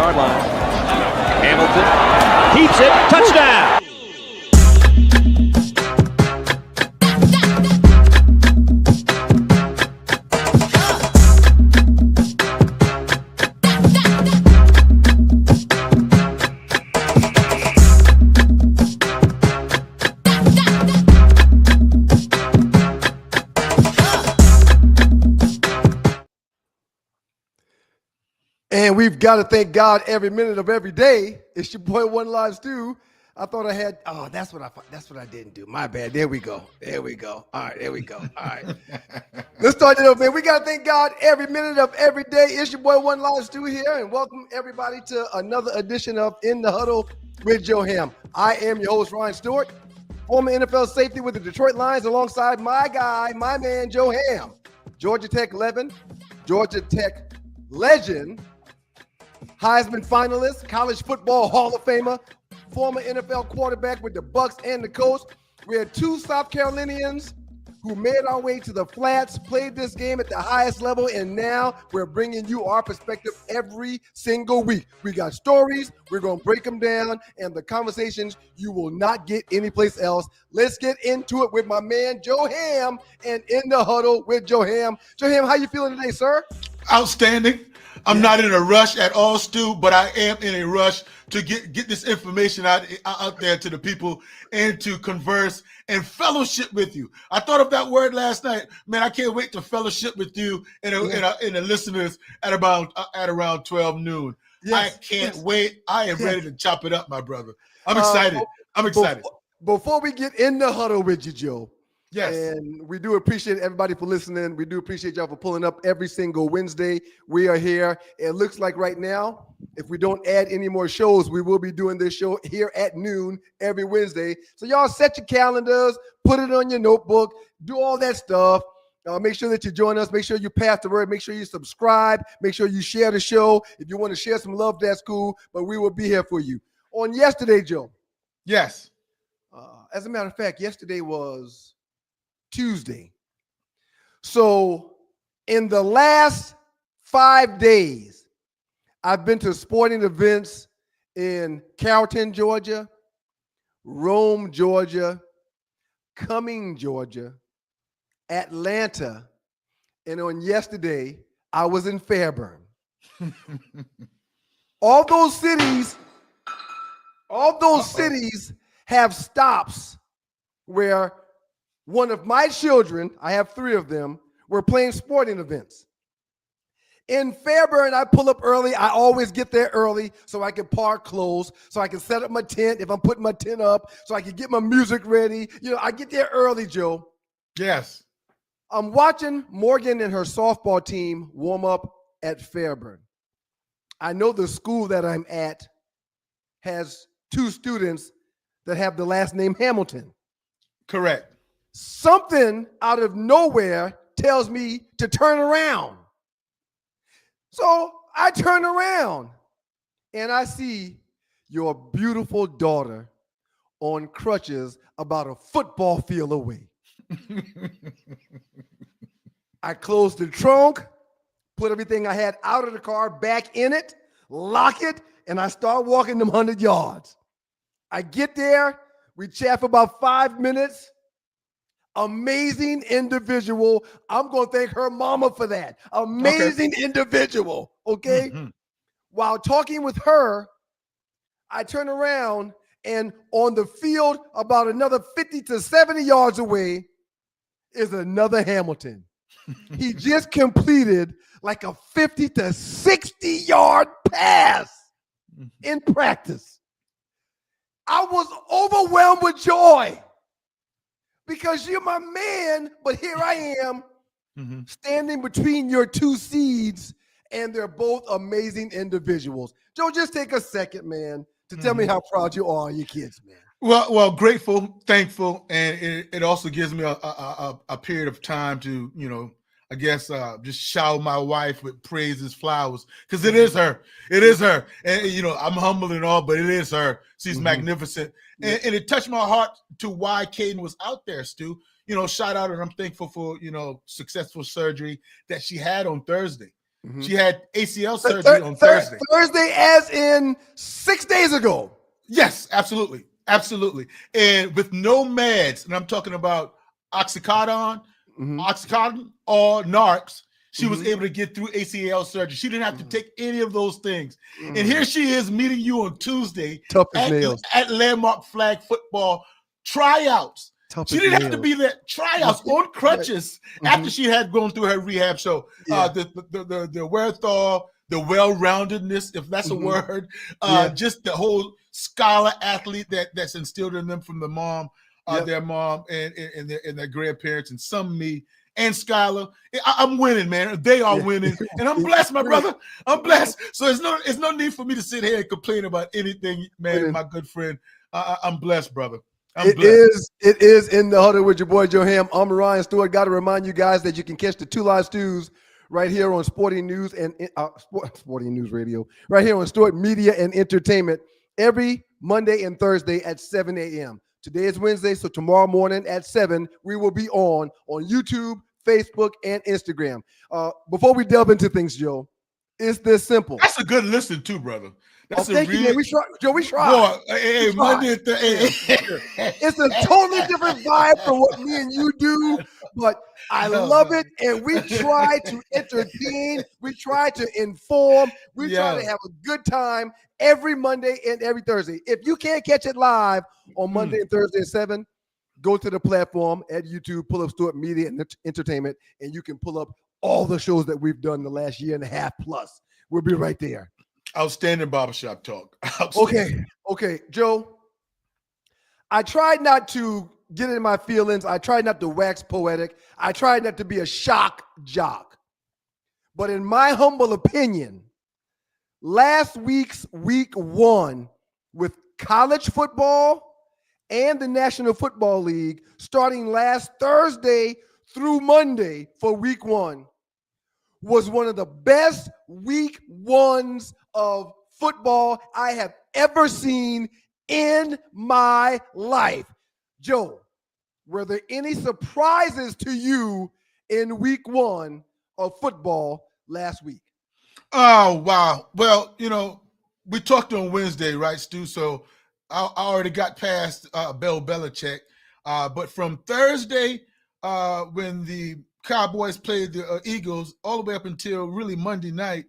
20-yard line. Hamilton keeps it. Touchdown! And we've got to thank God every minute of every day. It's your boy One Live Stu. I thought I had. Oh, that's what I didn't do. My bad. There we go. All right, there we go. All right. Let's start it over, man. We got to thank God every minute of every day. It's your boy One Live Stu here, and welcome everybody to another edition of In the Huddle with Joe Ham. I am your host, Ryan Stewart, former NFL safety with the Detroit Lions, alongside my guy, my man, Joe Ham, Georgia Tech legend, Heisman finalist, college football Hall of Famer, former NFL quarterback with the Bucks and the Colts. We had two South Carolinians who made our way to the flats, played this game at the highest level, and now we're bringing you our perspective every single week. We got stories, we're going to break them down, and the conversations you will not get anyplace else. Let's get into it with my man, Joe Ham, and In the Huddle with Joe Ham. Joe Ham, how you feeling today, sir? Outstanding. I'm not in a rush at all, Stu, but I am in a rush to get this information out there to the people and to converse and fellowship with you. I thought of that word last night. Man, I can't wait to fellowship with you and the listeners at around 12 noon. Yes, I can't wait. I am ready to chop it up, my brother. I'm excited. Before we get in the huddle with you, Joe, yes. And we do appreciate everybody for listening. We do appreciate y'all for pulling up every single Wednesday. We are here. It looks like right now, if we don't add any more shows, we will be doing this show here at noon every Wednesday. So y'all set your calendars, put it on your notebook, do all that stuff. Make sure that you join us. Make sure you pass the word. Make sure you subscribe. Make sure you share the show. If you want to share some love, that's cool. But we will be here for you. On yesterday, Joe. Yes. As a matter of fact, yesterday was Tuesday. So in the last 5 days, I've been to sporting events in Carrollton, Georgia, Rome, Georgia, Cumming, Georgia, Atlanta, and on yesterday, I was in Fairburn. All those cities have stops where one of my children, I have 3 of them, were playing sporting events. In Fairburn, I pull up early. I always get there early so I can park close, so I can set up my tent if I'm putting my tent up, so I can get my music ready. I get there early, Joe. Yes. I'm watching Morgan and her softball team warm up at Fairburn. I know the school that I'm at has 2 students that have the last name Hamilton. Correct. Something out of nowhere tells me to turn around. So I turn around and I see your beautiful daughter on crutches about a football field away. I closed the trunk, put everything I had out of the car back in it, lock it, and I start walking them 100 yards. I get there, we chat for about 5 minutes. Amazing individual. I'm going to thank her mama for that. Amazing individual, okay? Mm-hmm. While talking with her, I turn around, and on the field about another 50 to 70 yards away is another Hamilton. He just completed like a 50 to 60-yard pass in practice. I was overwhelmed with joy. Because you're my man, but here I am standing between your 2 seeds, and they're both amazing individuals. Joe, just take a second, man, to tell me how proud you are of your kids, man. Well, grateful, thankful, and it also gives me a period of time to, I guess, just shower my wife with praises, flowers, because it is her. It is her. And, I'm humble and all, but it is her. She's magnificent. And it touched my heart to why Caden was out there, Stu. Shout out, and I'm thankful for, successful surgery that she had on Thursday. Mhm. She had ACL surgery on Thursday. Thursday, as in 6 days ago. Yes, absolutely. Absolutely. And with no meds, and I'm talking about Oxycodone, Mhm. Oxycontin, or Narcs, she was Mhm. able to get through ACL surgery. She didn't have to Mhm. take any of those things. And here she is meeting you on Tuesday Tough as at, nails. at Landmark Flag Football tryouts. Tough She as didn't have to nails. be there tryouts Right. on Right. crutches after Mhm. she had gone through her rehab. So Yeah. the wherewithal, the well-roundedness, if that's a Mhm. word, Yeah. just the whole scholar athlete that's instilled in them from the mom, Yep. their mom and their grandparents, and some me and Skylar. I'm winning, man. They are Yeah. winning, and I'm blessed, my brother. I'm blessed. So it's no need for me to sit here and complain about anything, man. Winning. My good friend, I'm blessed, brother. I'm It blessed. is in the huddle with your boy Joe Ham. I'm Ryan Stewart. Got to remind you guys that you can catch the Two Live Stews right here on Sporting News and Sporting News Radio, right here on Stewart Media and Entertainment every Monday and Thursday at 7 a.m. Today is Wednesday, so tomorrow morning at 7 we will be on YouTube, Facebook, and Instagram. Before we delve into things, Joe, it's this simple. That's a good listen too, brother. Oh, That's a thank you, really man. We try, Joe. We boy. try. We Hey, try. Monday. Yeah, yeah. It's a totally different vibe from what me and you do, but I love No. it. And we try to entertain. We try to inform. We try to Yeah. have a good time every Monday and every Thursday. If you can't catch it live on Monday and Thursday at 7, go to the platform at YouTube, pull up Stewart Media and Entertainment, and you can pull up all the shows that we've done the last year and a half plus. We'll be right there. Outstanding barbershop talk. Outstanding. Okay, Joe. I tried not to get in my feelings. I tried not to wax poetic. I tried not to be a shock jock. But in my humble opinion, last week's week 1 with college football and the National Football League starting last Thursday through Monday for week 1 was one of the best week 1s of football I have ever seen in my life. Joe, were there any surprises to you in week 1 of football last week? Oh wow. Well, we talked on Wednesday, right, Stu? So I already got past Bill Belichick. But from Thursday, when the Cowboys played the Eagles, all the way up until really Monday night,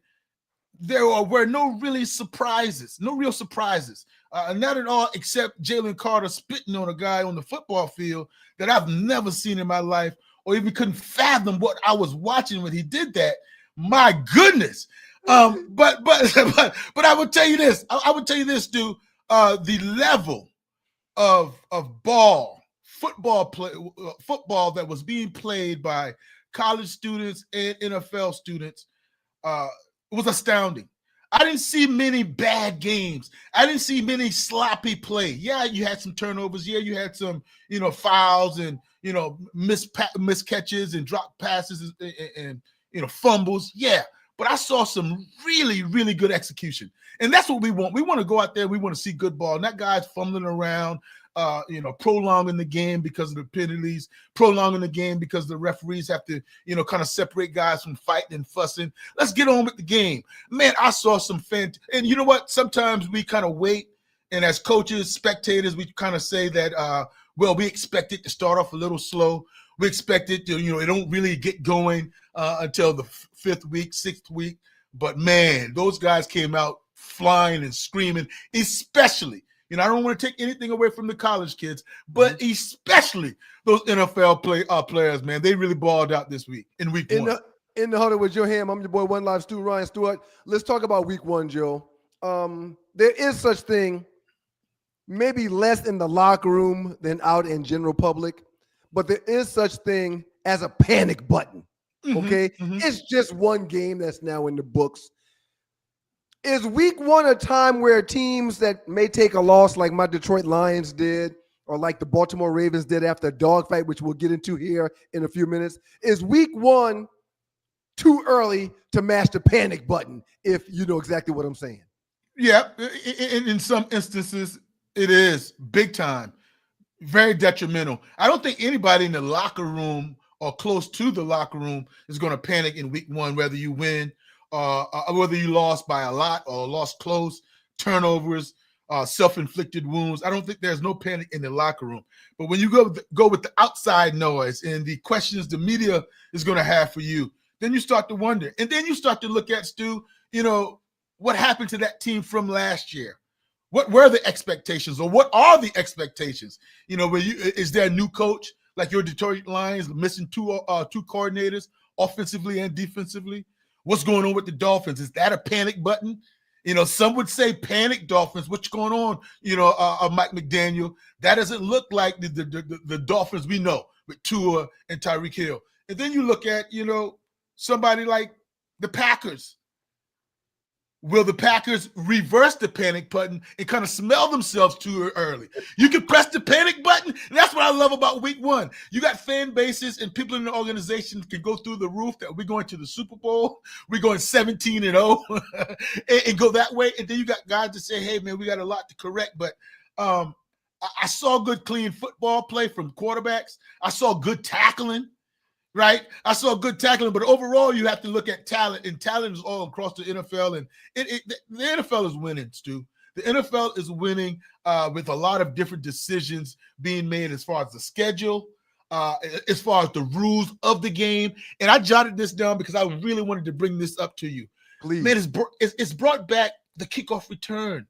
there were no real surprises. Not at all, except Jalen Carter spitting on a guy on the football field that I've never seen in my life, or even couldn't fathom what I was watching when he did that. My goodness. But I would tell you this. I would tell you this, Stu. The level of football that was being played by college students and NFL students was astounding. I didn't see many bad games. I didn't see many sloppy play. Yeah, you had some turnovers. Yeah, you had some, fouls and, miscatches and drop passes and fumbles. Yeah, but I saw some really, really good execution. And that's what we want. We want to go out there. We want to see good ball. Not guys fumbling around, prolonging the game because of the penalties, prolonging the game because the referees have to, kind of separate guys from fighting and fussing. Let's get on with the game. Man, I saw some and you know what? Sometimes we kind of wait, and as coaches, spectators, we kind of say that, we expect it to start off a little slow. We expect it to, it don't really get going until the 5th week, 6th week. But man, those guys came out flying and screaming, especially, I don't want to take anything away from the college kids, but especially those NFL players, man. They really balled out this week in week 1. In the huddle with Joe Ham, I'm your boy One Live Stu, Ryan Stewart. Let's talk about week 1, Joe. There is such thing, maybe less in the locker room than out in general public, but there is such thing as a panic button. Okay, it's just one game that's now in the books. Is week 1 a time where teams that may take a loss like my Detroit Lions did, or like the Baltimore Ravens did after a dogfight, which we'll get into here in a few minutes, is week 1 too early to mash the panic button, if you know exactly what I'm saying? Yeah, in some instances, it is big time, very detrimental. I don't think anybody in the locker room or close to the locker room is going to panic in week 1, whether you win whether you lost by a lot or lost close, turnovers, self-inflicted wounds. I don't think there's no panic in the locker room. But when you go with the outside noise and the questions the media is going to have for you, then you start to wonder. And then you start to look at, Stu, what happened to that team from last year? What were the expectations, or what are the expectations? Is there a new coach like your Detroit Lions missing two coordinators, offensively and defensively? What's going on with the Dolphins? Is that a panic button? Some would say panic Dolphins. What's going on? Mike McDaniel. That doesn't look like the Dolphins we know with Tua and Tyreek Hill. And then you look at, somebody like the Packers. Will the Packers reverse the panic button and kind of smell themselves too early? You can press the panic button. And that's what I love about week one. You got fan bases and people in the organization can go through the roof that we're going to the Super Bowl. We're going 17-0 and go that way. And then you got guys that say, hey, man, we got a lot to correct. But I saw good, clean football play from quarterbacks. I saw good tackling. Right? I saw good tackling, but overall, you have to look at talent, and talent is all across the NFL, and the NFL is winning, Stu. The NFL is winning with a lot of different decisions being made as far as the schedule, as far as the rules of the game. And I jotted this down because I really wanted to bring this up to you. Please. Man, it's brought back the kickoff return.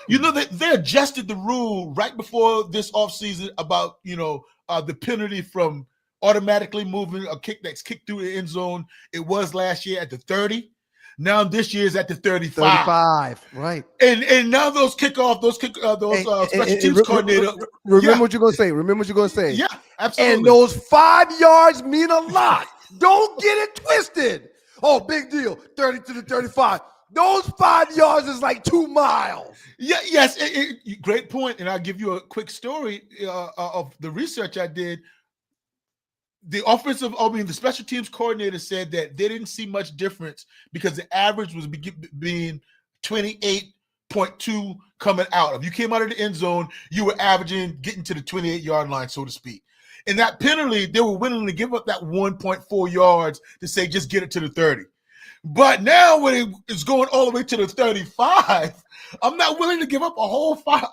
They adjusted the rule right before this offseason about, the penalty from automatically moving a kick that's kicked through the end zone. It was last year at the 30. Now this year is at the 35. 35, right. And now those special teams coordinator. Remember what you're going to say. Remember what you're going to say. Yeah, absolutely. And those 5 yards mean a lot. Don't get it twisted. Oh, big deal. 30 to the 35. Those 5 yards is like 2 miles. Yeah, yes. Great point. And I'll give you a quick story of the research I did. The special teams coordinator said that they didn't see much difference because the average was being 28.2 coming out. If you came out of the end zone, you were averaging getting to the 28-yard line, so to speak. And that penalty, they were willing to give up that 1.4 yards to say, just get it to the 30. But now when it's going all the way to the 35, I'm not willing to give up a whole five.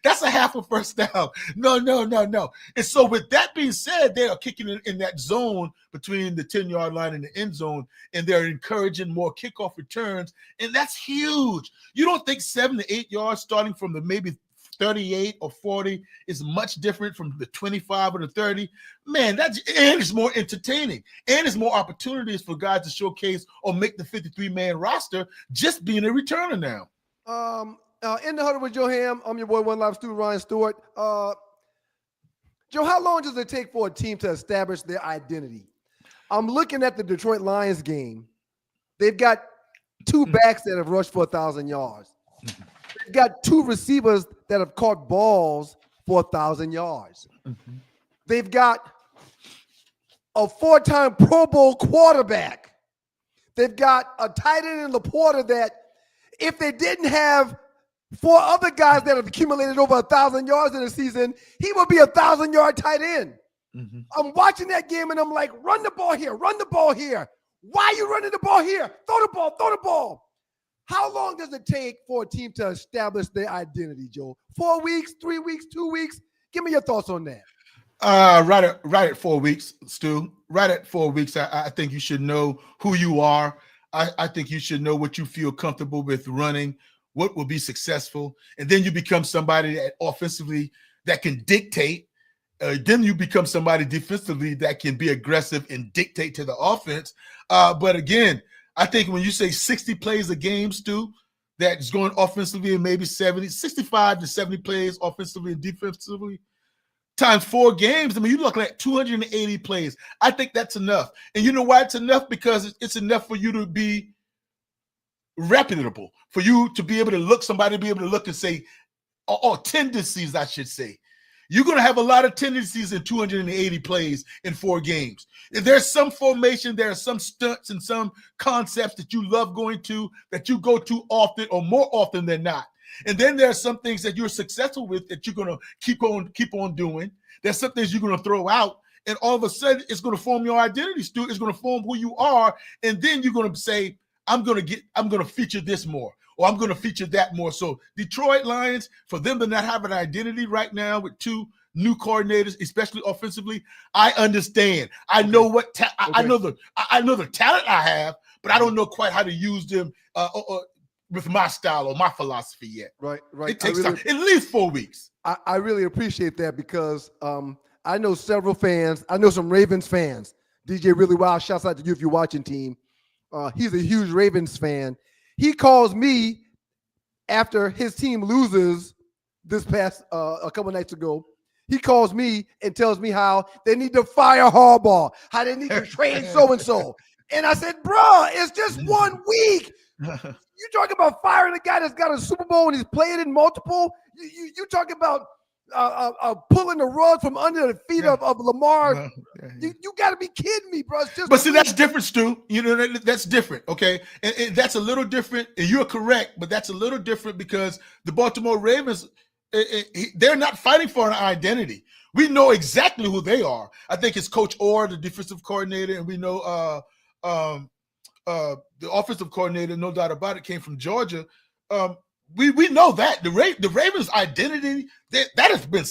That's a half a first down. No. And so with that being said, they are kicking in that zone between the 10-yard line and the end zone, and they're encouraging more kickoff returns, and that's huge. You don't think 7 to 8 yards starting from the maybe 38 or 40 is much different from the 25 or the 30. Man, and it's more entertaining. And it's more opportunities for guys to showcase or make the 53-man roster just being a returner now. In the Huddle with Joe Ham, I'm your boy, One Live Stu, Ryan Stewart. Joe, how long does it take for a team to establish their identity? I'm looking at the Detroit Lions game. They've got 2 backs that have rushed for 1,000 yards. They've got 2 receivers that have caught balls for 1,000 yards. Mm-hmm. They've got a 4-time Pro Bowl quarterback. They've got a tight end in Laporta that, if they didn't have 4 other guys that have accumulated over 1,000 yards in a season, he would be a 1,000-yard tight end. Mm-hmm. I'm watching that game and I'm like, run the ball here, run the ball here. Why are you running the ball here? Throw the ball. How long does it take for a team to establish their identity, Joe? 4 weeks, 3 weeks, 2 weeks? Give me your thoughts on that. Right at 4 weeks, Stu. Right at 4 weeks, I think you should know who you are. I think you should know what you feel comfortable with running, what will be successful, and then you become somebody that offensively that can dictate. Then you become somebody defensively that can be aggressive and dictate to the offense. But again, I think when you say 60 plays a game, Stu, that's going offensively and maybe 65 to 70 plays offensively and defensively, times 4 games, you're looking at 280 plays. I think that's enough. And you know why it's enough? Because it's enough for you to be reputable, for you to be able to look and say, or tendencies, I should say. You're going to have a lot of tendencies in 280 plays in 4 games. If there's some formation, there are some stunts and some concepts that you love going to, that you go to often or more often than not. And then there are some things that you're successful with that you're going to keep on doing. There's some things you're going to throw out, and all of a sudden it's going to form your identity, Stu. It's going to form who you are, and then you're going to say, I'm gonna feature this more, or I'm gonna feature that more. So Detroit Lions, for them to not have an identity right now with two new coordinators, especially offensively, I understand. I know what I know the talent I have, but I don't know quite how to use them with my style or my philosophy yet. Right. It takes time, at least 4 weeks. I really appreciate that because I know several fans. I know some Ravens fans. DJ Really Wild, shouts out to you if you're watching, team. He's a huge Ravens fan. He calls me after his team loses this past a couple nights ago. He calls me and tells me how they need to fire Harbaugh, how they need to train so-and-so. And I said, bro, it's just 1 week. You talking about firing a guy that's got a Super Bowl and he's playing in multiple? You talking about pulling the rug from under the feet of Lamar? You got to be kidding me, bro. It's just but see, that's different, Stu. You know, that's different, okay? And that's a little different, and you're correct, but that's a little different because the Baltimore Ravens, they're not fighting for an identity. We know exactly who they are. I think it's Coach Orr, the defensive coordinator, and we know the offensive coordinator, no doubt about it, came from Georgia. We know that the Ravens' identity that has been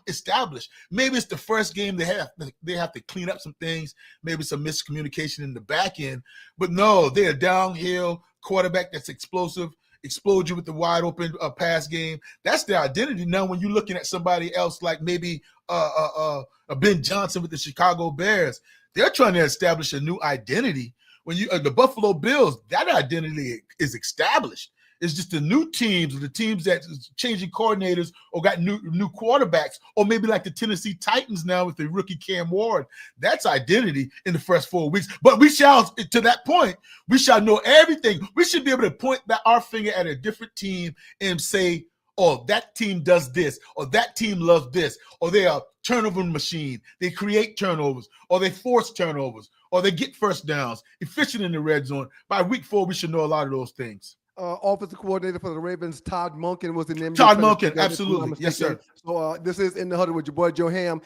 established. Maybe it's the first game they have to clean up some things, maybe some miscommunication in the back end. But no, they're a downhill quarterback that's explosive, explode you with the wide open pass game. That's their identity. Now, when you're looking at somebody else like maybe Ben Johnson with the Chicago Bears, they're trying to establish a new identity. When you the Buffalo Bills, that identity is established. It's just the new teams, the teams that is changing coordinators or got new quarterbacks, or maybe like the Tennessee Titans now with the rookie Cam Ward. That's identity in the first 4 weeks. But we shall, to that point, we shall know everything. We should be able to point our finger at a different team and say, oh, that team does this, or that team loves this, or they are a turnover machine. They create turnovers, or they force turnovers, or they get first downs, efficient in the red zone. By week 4, we should know a lot of those things. Offensive coordinator for the Ravens, Todd Monken was the name. Todd Monken, absolutely. Yes, sir. So this is In the Huddle with your boy, Joe Ham.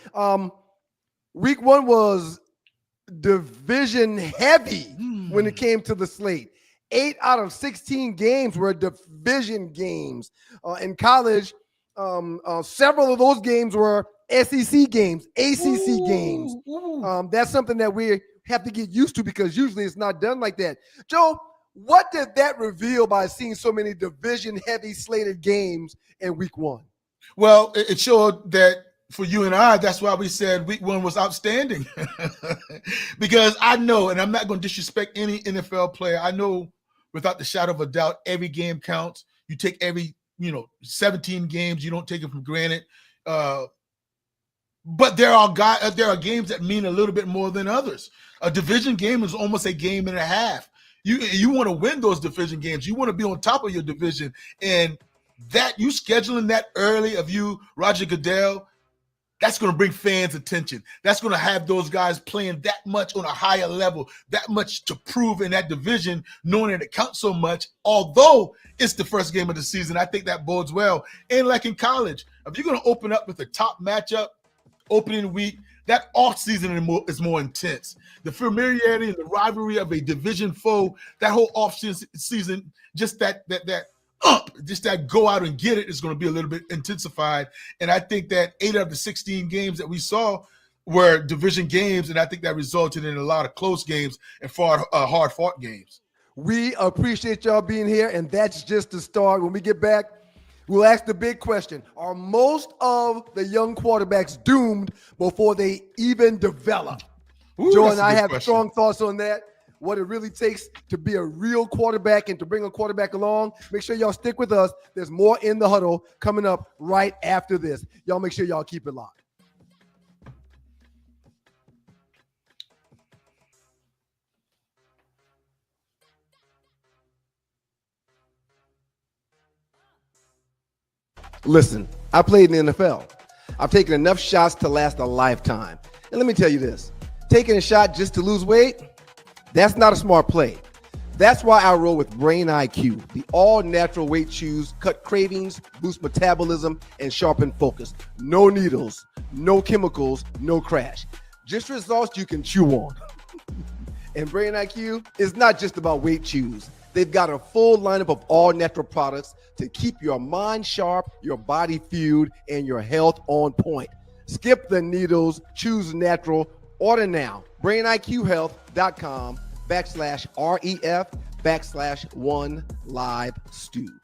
Week 1 was division heavy when it came to the slate. 8 out of 16 games were division games. In college, several of those games were SEC games, ACC games. That's something that we have to get used to because usually it's not done like that. Joe, what did that reveal by seeing so many division-heavy slated games in week 1? Well, it showed that for you and I, that's why we said week 1 was outstanding. Because I know, and I'm not going to disrespect any NFL player, I know without the shadow of a doubt, every game counts. You take every, 17 games, you don't take it for granted. But there are games that mean a little bit more than others. A division game is almost a game and a half. You want to win those division games. You want to be on top of your division. And that you scheduling that early of you, Roger Goodell, that's going to bring fans' attention. That's going to have those guys playing that much on a higher level, that much to prove in that division, knowing that it counts so much. Although it's the first game of the season, I think that bodes well. And like in college, if you're going to open up with a top matchup opening week, that offseason is more intense. The familiarity and the rivalry of a division foe, that whole offseason, just that go out and get it is going to be a little bit intensified. And I think that 8 out of the 16 games that we saw were division games, and I think that resulted in a lot of close games and hard-fought games. We appreciate y'all being here, and that's just the start. When we get back, we'll ask the big question. Are most of the young quarterbacks doomed before they even develop? Joe and I have strong thoughts on that, what it really takes to be a real quarterback and to bring a quarterback along. Make sure y'all stick with us. There's more In the Huddle coming up right after this. Y'all make sure y'all keep it locked. Listen, I played in the NFL. I've taken enough shots to last a lifetime. And let me tell you this, taking a shot just to lose weight, that's not a smart play. That's why I roll with Brain IQ. The all-natural weight chews cut cravings, boost metabolism, and sharpen focus. No needles, no chemicals, no crash. Just results you can chew on. And Brain IQ is not just about weight chews. They've got a full lineup of all natural products to keep your mind sharp, your body fueled, and your health on point. Skip the needles, choose natural. Order now. BrainIQHealth.com/REF/1 live stew.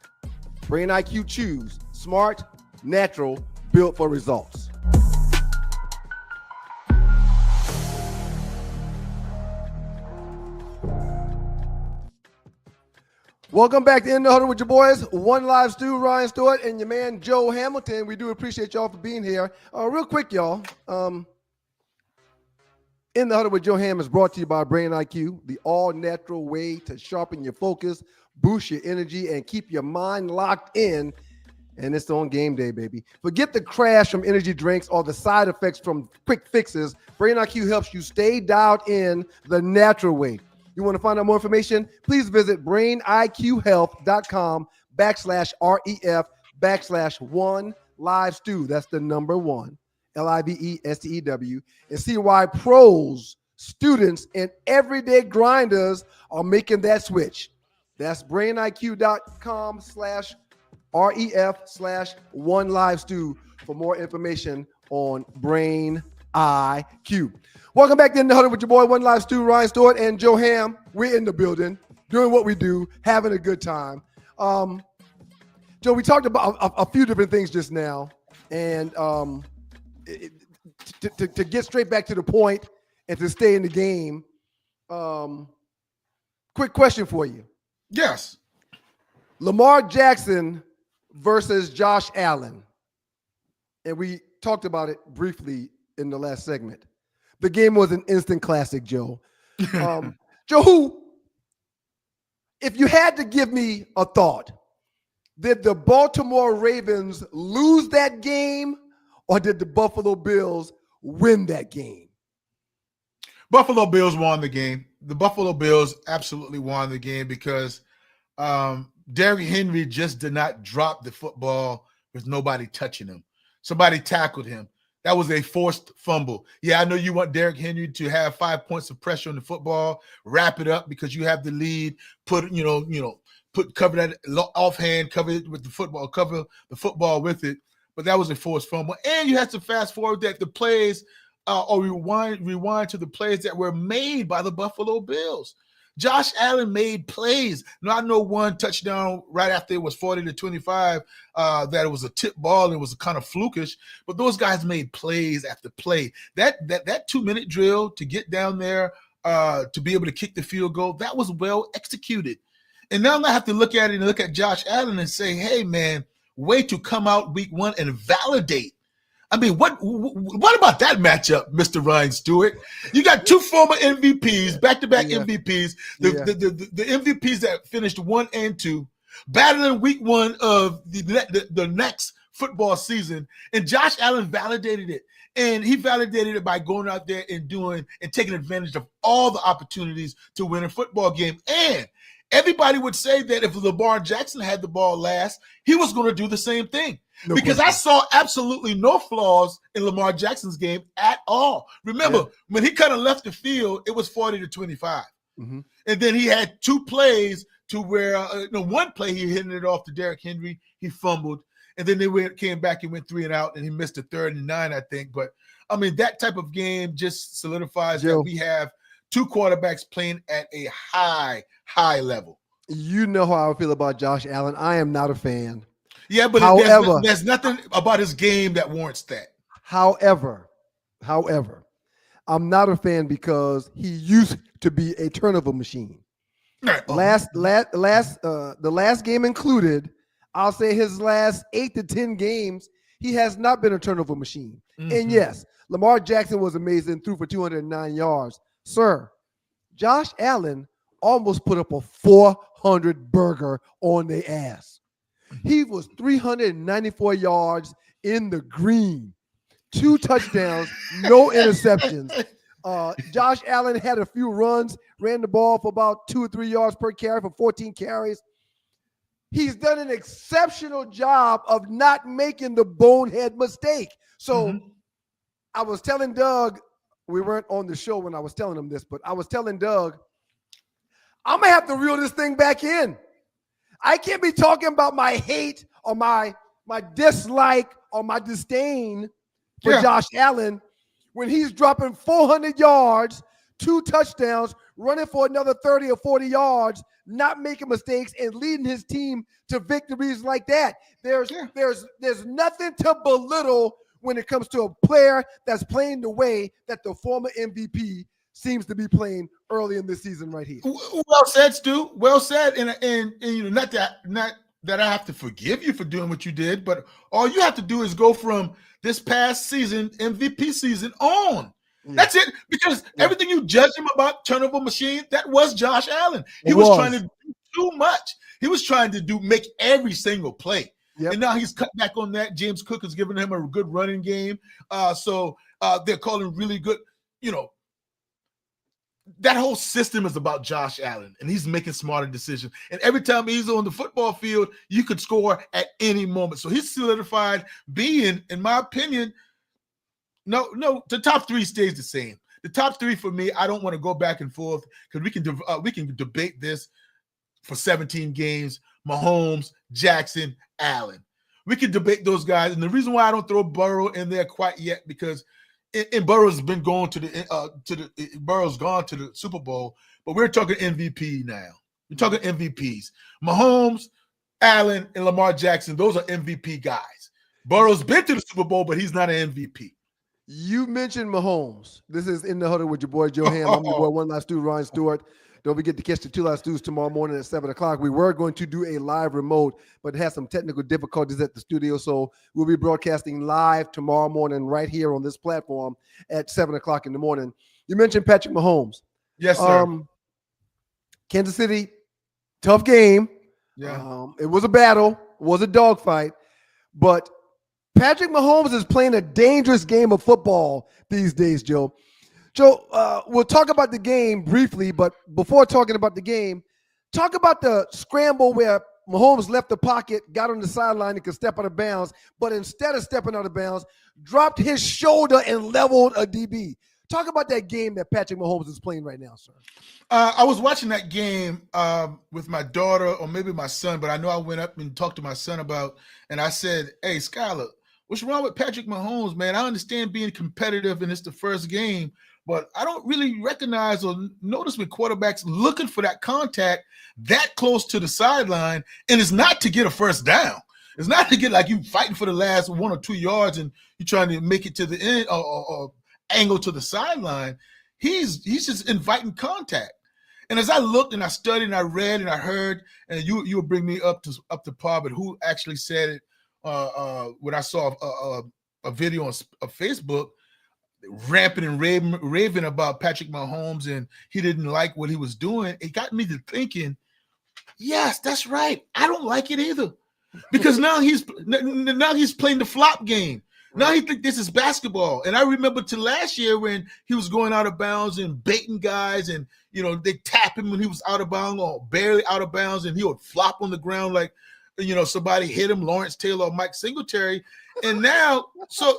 Brain IQ, choose smart, natural, built for results. Welcome back to In the Huddle with your boys, One Live Stew, Ryan Stewart, and your man Joe Hamilton. We do appreciate y'all for being here. Real quick, y'all. In the Huddle with Joe Ham is brought to you by Brain IQ, the all-natural way to sharpen your focus, boost your energy, and keep your mind locked in. And it's on game day, baby. Forget the crash from energy drinks or the side effects from quick fixes. Brain IQ helps you stay dialed in the natural way. You want to find out more information? Please visit brainiqhealth.com/REF/1 live stew. That's the number 1, LIVESTEW, and see why pros, students, and everyday grinders are making that switch. That's brainiq.com/REF/1 live stew for more information on Brain IQ. Welcome back to In the Huddle with your boy, One Live Stew, Ryan Stewart, and Joe Ham. We're in the building, doing what we do, having a good time. Joe, we talked about a few different things just now, and to get straight back to the point and to stay in the game, quick question for you. Yes. Lamar Jackson versus Josh Allen. And we talked about it briefly in the last segment. The game was an instant classic, Joe. Joe, if you had to give me a thought, did the Baltimore Ravens lose that game or did the Buffalo Bills win that game? Buffalo Bills won the game. The Buffalo Bills absolutely won the game because Derrick Henry just did not drop the football with nobody touching him. Somebody tackled him. That was a forced fumble. Yeah, I know you want Derrick Henry to have 5 points of pressure on the football, wrap it up because you have the lead, cover that offhand, cover it with the football, cover the football with it. But that was a forced fumble. And you have to fast forward that the plays or rewind to the plays that were made by the Buffalo Bills. Josh Allen made plays. Now, I know one touchdown right after it was 40-25 that it was a tip ball and it was kind of flukish, but those guys made plays after play. That 2-minute drill to get down there to be able to kick the field goal, that was well executed. And now I have to look at it and look at Josh Allen and say, hey, man, way to come out week 1 and validate. I mean, what about that matchup, Mr. Ryan Stewart? You got 2 former MVPs, back-to-back MVPs, the MVPs that finished 1 and 2, battling week 1 of the next football season, and Josh Allen validated it. And he validated it by going out there and taking advantage of all the opportunities to win a football game. And everybody would say that if Lamar Jackson had the ball last, he was going to do the same thing. Because I saw absolutely no flaws in Lamar Jackson's game at all. Remember, when he kind of left the field, it was 40-25. Mm-hmm. And then he had 2 plays to where, one play he hit it off to Derrick Henry, he fumbled. And then they came back and went 3 and out, and he missed a 3rd and 9, I think. But, I mean, that type of game just solidifies that we have 2 quarterbacks playing at a high level. You know how I feel about Josh Allen. I am not a fan. Yeah, but there's nothing about his game that warrants that. However, I'm not a fan because he used to be a turnover machine. The last game included, I'll say his last 8 to 10 games, he has not been a turnover machine. Mm-hmm. And yes, Lamar Jackson was amazing, threw for 209 yards. Sir, Josh Allen almost put up a 400 burger on their ass. He was 394 yards in the green, 2 touchdowns, no interceptions. Josh Allen had a few runs, ran the ball for about 2 or 3 yards per carry for 14 carries. He's done an exceptional job of not making the bonehead mistake. So I was telling Doug, we weren't on the show when I was telling him this, but I was telling Doug, I'm gonna have to reel this thing back in. I can't be talking about my hate or my dislike or my disdain for Josh Allen when he's dropping 400 yards, 2 touchdowns, running for another 30 or 40 yards, not making mistakes, and leading his team to victories like that. There's nothing to belittle when it comes to a player that's playing the way that the former MVP seems to be playing early in this season right here. Well said, Stu. Well said. And you know, not that I have to forgive you for doing what you did, but all you have to do is go from this past season, MVP season, on. Yeah. That's it. Because everything you judge him about turnover machine, that was Josh Allen. He was trying to do too much. He was trying to make every single play. Yep. And now he's cut back on that. James Cook has given him a good running game. So they're calling really good, you know. That whole system is about Josh Allen, and he's making smarter decisions. And every time he's on the football field, you could score at any moment. So he's solidified being, in my opinion, no, the top 3 stays the same. The top 3 for me, I don't want to go back and forth because we can debate this for 17 games. Mahomes, Jackson, Allen. We can debate those guys, and the reason why I don't throw Burrow in there quite yet because. And Burrow's been going Burrow's gone to the Super Bowl, but we're talking MVP now. We're talking MVPs. Mahomes, Allen, and Lamar Jackson, those are MVP guys. Burrow's been to the Super Bowl, but he's not an MVP. You mentioned Mahomes. This is In the Huddle with your boy Joe Ham. I'm your boy One Last Dude, Ryan Stewart. Don't forget to catch the Two Last Dudes tomorrow morning at 7 o'clock. We were going to do a live remote, but it had some technical difficulties at the studio, so we'll be broadcasting live tomorrow morning right here on this platform at 7 o'clock in the morning. You mentioned Patrick Mahomes. Yes, sir. Kansas City, tough game. Yeah. It was a battle. It was a dogfight. But Patrick Mahomes is playing a dangerous game of football these days, Joe. Joe, we'll talk about the game briefly, but before talking about the game, talk about the scramble where Mahomes left the pocket, got on the sideline and could step out of bounds, but instead of stepping out of bounds, dropped his shoulder and leveled a DB. Talk about that game that Patrick Mahomes is playing right now, sir. I was watching that game with my daughter or maybe my son, but I know I went up and talked to my son about, and I said, hey, Skylar, what's wrong with Patrick Mahomes, man? I understand being competitive and it's the first game, but I don't really recognize or notice with quarterbacks looking for that contact that close to the sideline, and it's not to get a first down. It's not to get like you fighting for the last 1 or 2 yards and you're trying to make it to the end or angle to the sideline. He's just inviting contact. And as I looked and I studied and I read and I heard, and you will bring me up to par, but who actually said it when I saw a video on Facebook, rampant and raving about Patrick Mahomes and he didn't like what he was doing. It got me to thinking, yes, that's right. I don't like it either. Because now he's playing the flop game. Now he thinks this is basketball. And I remember to last year when he was going out of bounds and baiting guys and, you know, they tap him when he was out of bounds or barely out of bounds and he would flop on the ground like, you know, somebody hit him, Lawrence Taylor or Mike Singletary. And now, so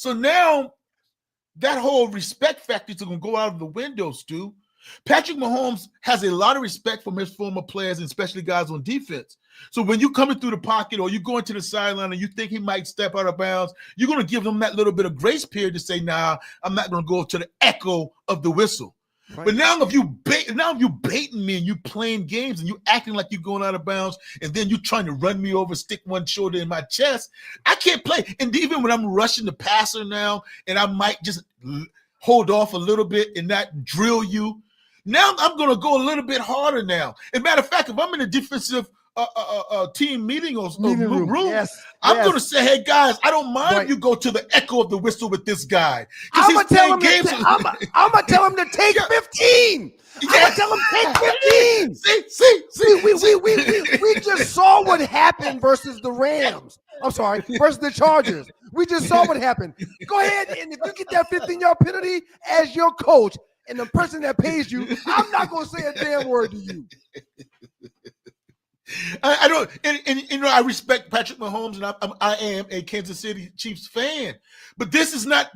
now that whole respect factor is going to go out of the window, Stu. Patrick Mahomes has a lot of respect from his former players, and especially guys on defense. So when you coming through the pocket or you going to the sideline and you think he might step out of bounds, you're going to give him that little bit of grace period to say, nah, I'm not going to go to the echo of the whistle. Right. But now if you baiting me and you playing games and you acting like you're going out of bounds and then you trying to run me over, stick one shoulder in my chest, I can't play. And even when I'm rushing the passer now and I might just hold off a little bit and not drill you, now I'm going to go a little bit harder now. As a matter of fact, if I'm in a defensive team meeting or room, I'm going to say, hey, guys, I don't mind if you go to the echo of the whistle with this guy. I'm going to tell him to take 15. I'm going to tell him take 15. See. We just saw what happened versus the Rams. I'm sorry, versus the Chargers. We just saw what happened. Go ahead, and if you get that 15-yard penalty as your coach and the person that pays you, I'm not going to say a damn word to you. I don't, and you know, I respect Patrick Mahomes, and I am a Kansas City Chiefs fan, but this is not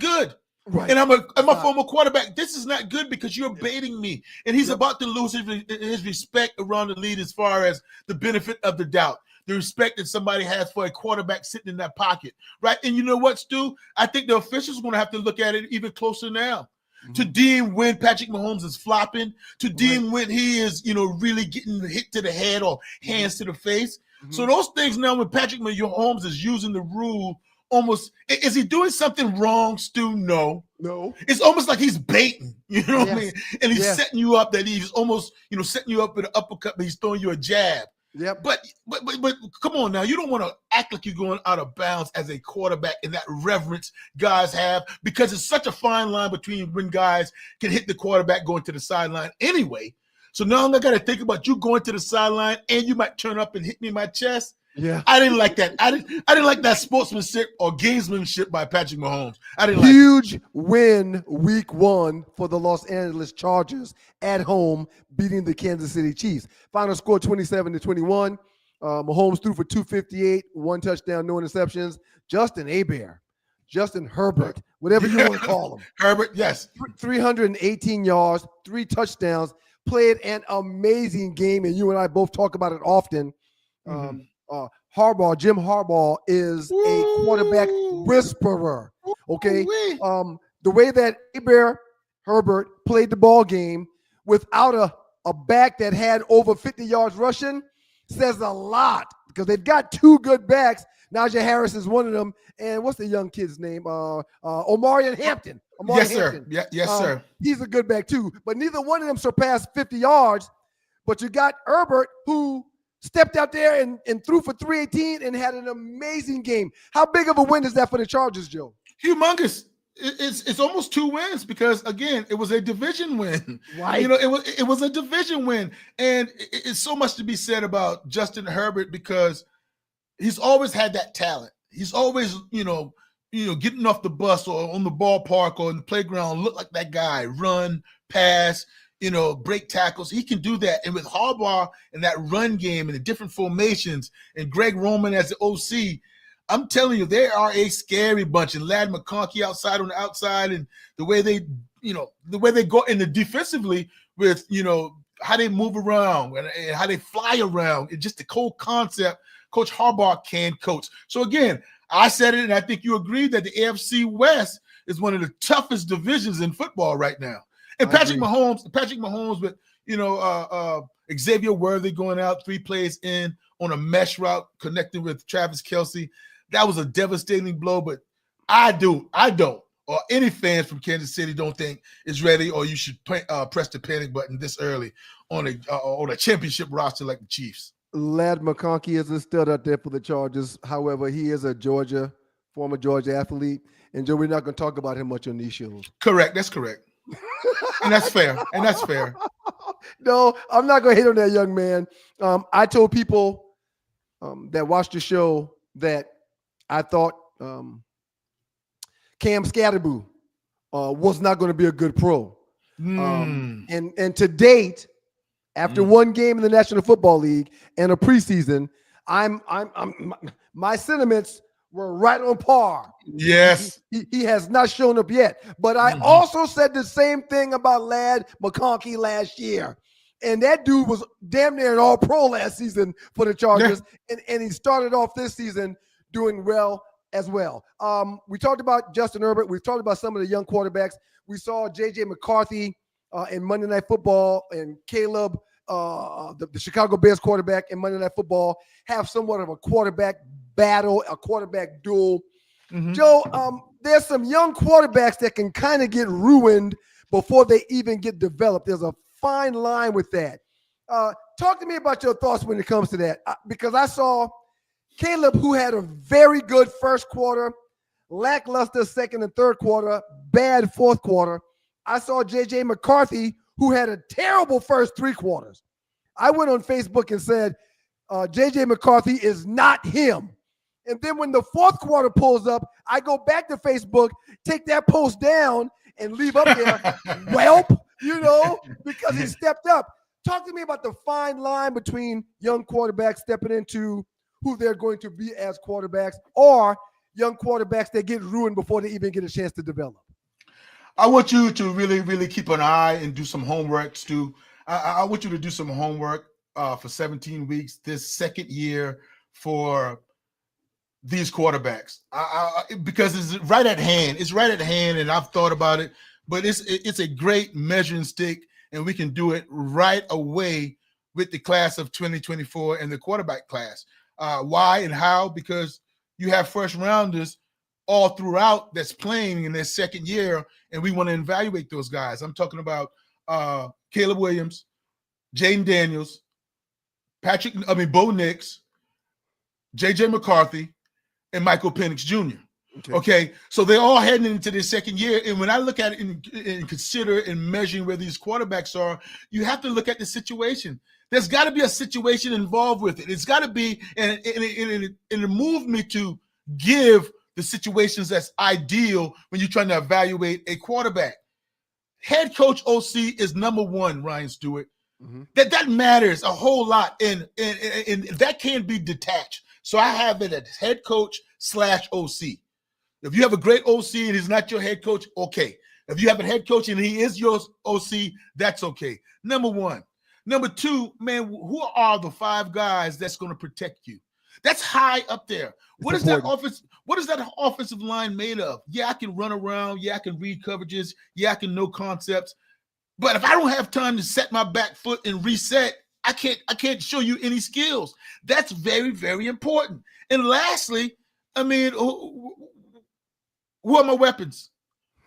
good. Right. And I'm a Stop. former quarterback. This is not good because you're baiting me. And he's about to lose his respect around the league as far as the benefit of the doubt, the respect that somebody has for a quarterback sitting in that pocket, right? And you know what, Stu? I think the officials are going to have to look at it even closer now. To deem when Patrick Mahomes is flopping, to deem when he is, really getting hit to the head or hands to the face. So those things now, when Patrick Mahomes is using the rule, almost, is he doing something wrong, Stu? No. It's almost like he's baiting, you know what I mean? And he's setting you up, that he's almost, setting you up with an uppercut, but he's throwing you a jab. Yep. But come on now, you don't want to act like you're going out of bounds as a quarterback and that reverence guys have, because it's such a fine line between when guys can hit the quarterback going to the sideline anyway. So now I got to think about you going to the sideline and you might turn up and hit me in my chest. Yeah. I didn't like that. I didn't like that sportsmanship or gamesmanship by Patrick Mahomes. I didn't Huge win week 1 for the Los Angeles Chargers at home, beating the Kansas City Chiefs. Final score 27-21. Mahomes threw for 258, 1 touchdown, no interceptions. Justin Herbert, whatever you want to call him. Herbert, yes. 318 yards, 3 touchdowns, played an amazing game, and you and I both talk about it often. Jim Harbaugh is a quarterback whisperer. Okay. The way that Herbert played the ball game without a back that had over 50 yards rushing says a lot, because they've got 2 good backs. Najee Harris is one of them. And what's the young kid's name? Omarion Hampton. Yes, sir. Yes, sir. He's a good back too. But neither one of them surpassed 50 yards. But you got Herbert, who stepped out there and threw for 318 and had an amazing game. How big of a win is that for the Chargers, Joe? Humongous. It's almost 2 wins, because again, it was a division win. Right. It was a division win, and it's so much to be said about Justin Herbert, because he's always had that talent. He's always getting off the bus or on the ballpark or in the playground, look like that guy, run, pass, break tackles. He can do that. And with Harbaugh and that run game and the different formations and Greg Roman as the OC, I'm telling you, they are a scary bunch. And Ladd McConkey outside on the outside, and the way they go in the defensively with, how they move around and how they fly around. It's just the cold concept Coach Harbaugh can coach. So again, I said it, and I think you agree that the AFC West is one of the toughest divisions in football right now. And Patrick Mahomes with, Xavier Worthy going out 3 plays in on a mesh route connecting with Travis Kelce. That was a devastating blow, but I don't, or any fans from Kansas City don't think it's ready, or you should press the panic button this early on a championship roster like the Chiefs. Ladd McConkey is a stud out there for the Chargers. However, he is a former Georgia athlete. And Joe, we're not going to talk about him much on these shows. Correct. That's correct. And that's fair. No, I'm not going to hate on that young man. I told people that watched the show that I thought Cam Scatterboo was not going to be a good pro. And to date, after 1 game in the National Football League and a preseason, my sentiments were right on par. Yes. He has not shown up yet. But I also said the same thing about Ladd McConkey last year. And that dude was damn near an all-pro last season for the Chargers. Yeah. And he started off this season doing well as well. We talked about Justin Herbert. We've talked about some of the young quarterbacks. We saw J.J. McCarthy in Monday Night Football, and Caleb, the Chicago Bears quarterback in Monday Night Football, have somewhat of a quarterback battle, a quarterback duel. Joe, there's some young quarterbacks that can kind of get ruined before they even get developed. There's a fine line with that. Talk to me about your thoughts when it comes to that, because I saw Caleb, who had a very good first quarter, lackluster second and third quarter, bad fourth quarter. I saw J.J. McCarthy, who had a terrible first 3 quarters. I went on Facebook and said, J.J. McCarthy is not him. And then when the fourth quarter pulls up, I go back to Facebook, take that post down, and leave up there, whelp, because he stepped up. Talk to me about the fine line between young quarterbacks stepping into who they're going to be as quarterbacks, or young quarterbacks that get ruined before they even get a chance to develop. I want you to really, really keep an eye and do some homework, Stu. I want you to do some homework for 17 weeks this second year for these quarterbacks. Because it's right at hand. It's right at hand, and I've thought about it. But it's a great measuring stick, and we can do it right away with the class of 2024 and the quarterback class. Why and how? Because you have first rounders all throughout that's playing in their second year, and we want to evaluate those guys. I'm talking about Caleb Williams, Jaden Daniels, Bo Nix, J.J. McCarthy, and Michael Penix Jr. Okay, so they're all heading into their second year, and when I look at it and consider and measuring where these quarterbacks are, you have to look at the situation. There's got to be a situation involved with it. It's got to be, and it moved me to give the situations that's ideal when you're trying to evaluate a quarterback. Head coach OC is number one, Ryan Stewart. Mm-hmm. That matters a whole lot, and that can't be detached. So I have it as head coach / OC. If you have a great OC and he's not your head coach, okay. If you have a head coach and he is your OC, that's okay. Number one. Number two, man, who are the 5 guys that's going to protect you? That's high up there. What is that offensive line made of? Yeah, I can run around. Yeah, I can read coverages. Yeah, I can know concepts. But if I don't have time to set my back foot and reset, I can't show you any skills. That's very, very important. And lastly, I mean, who are my weapons?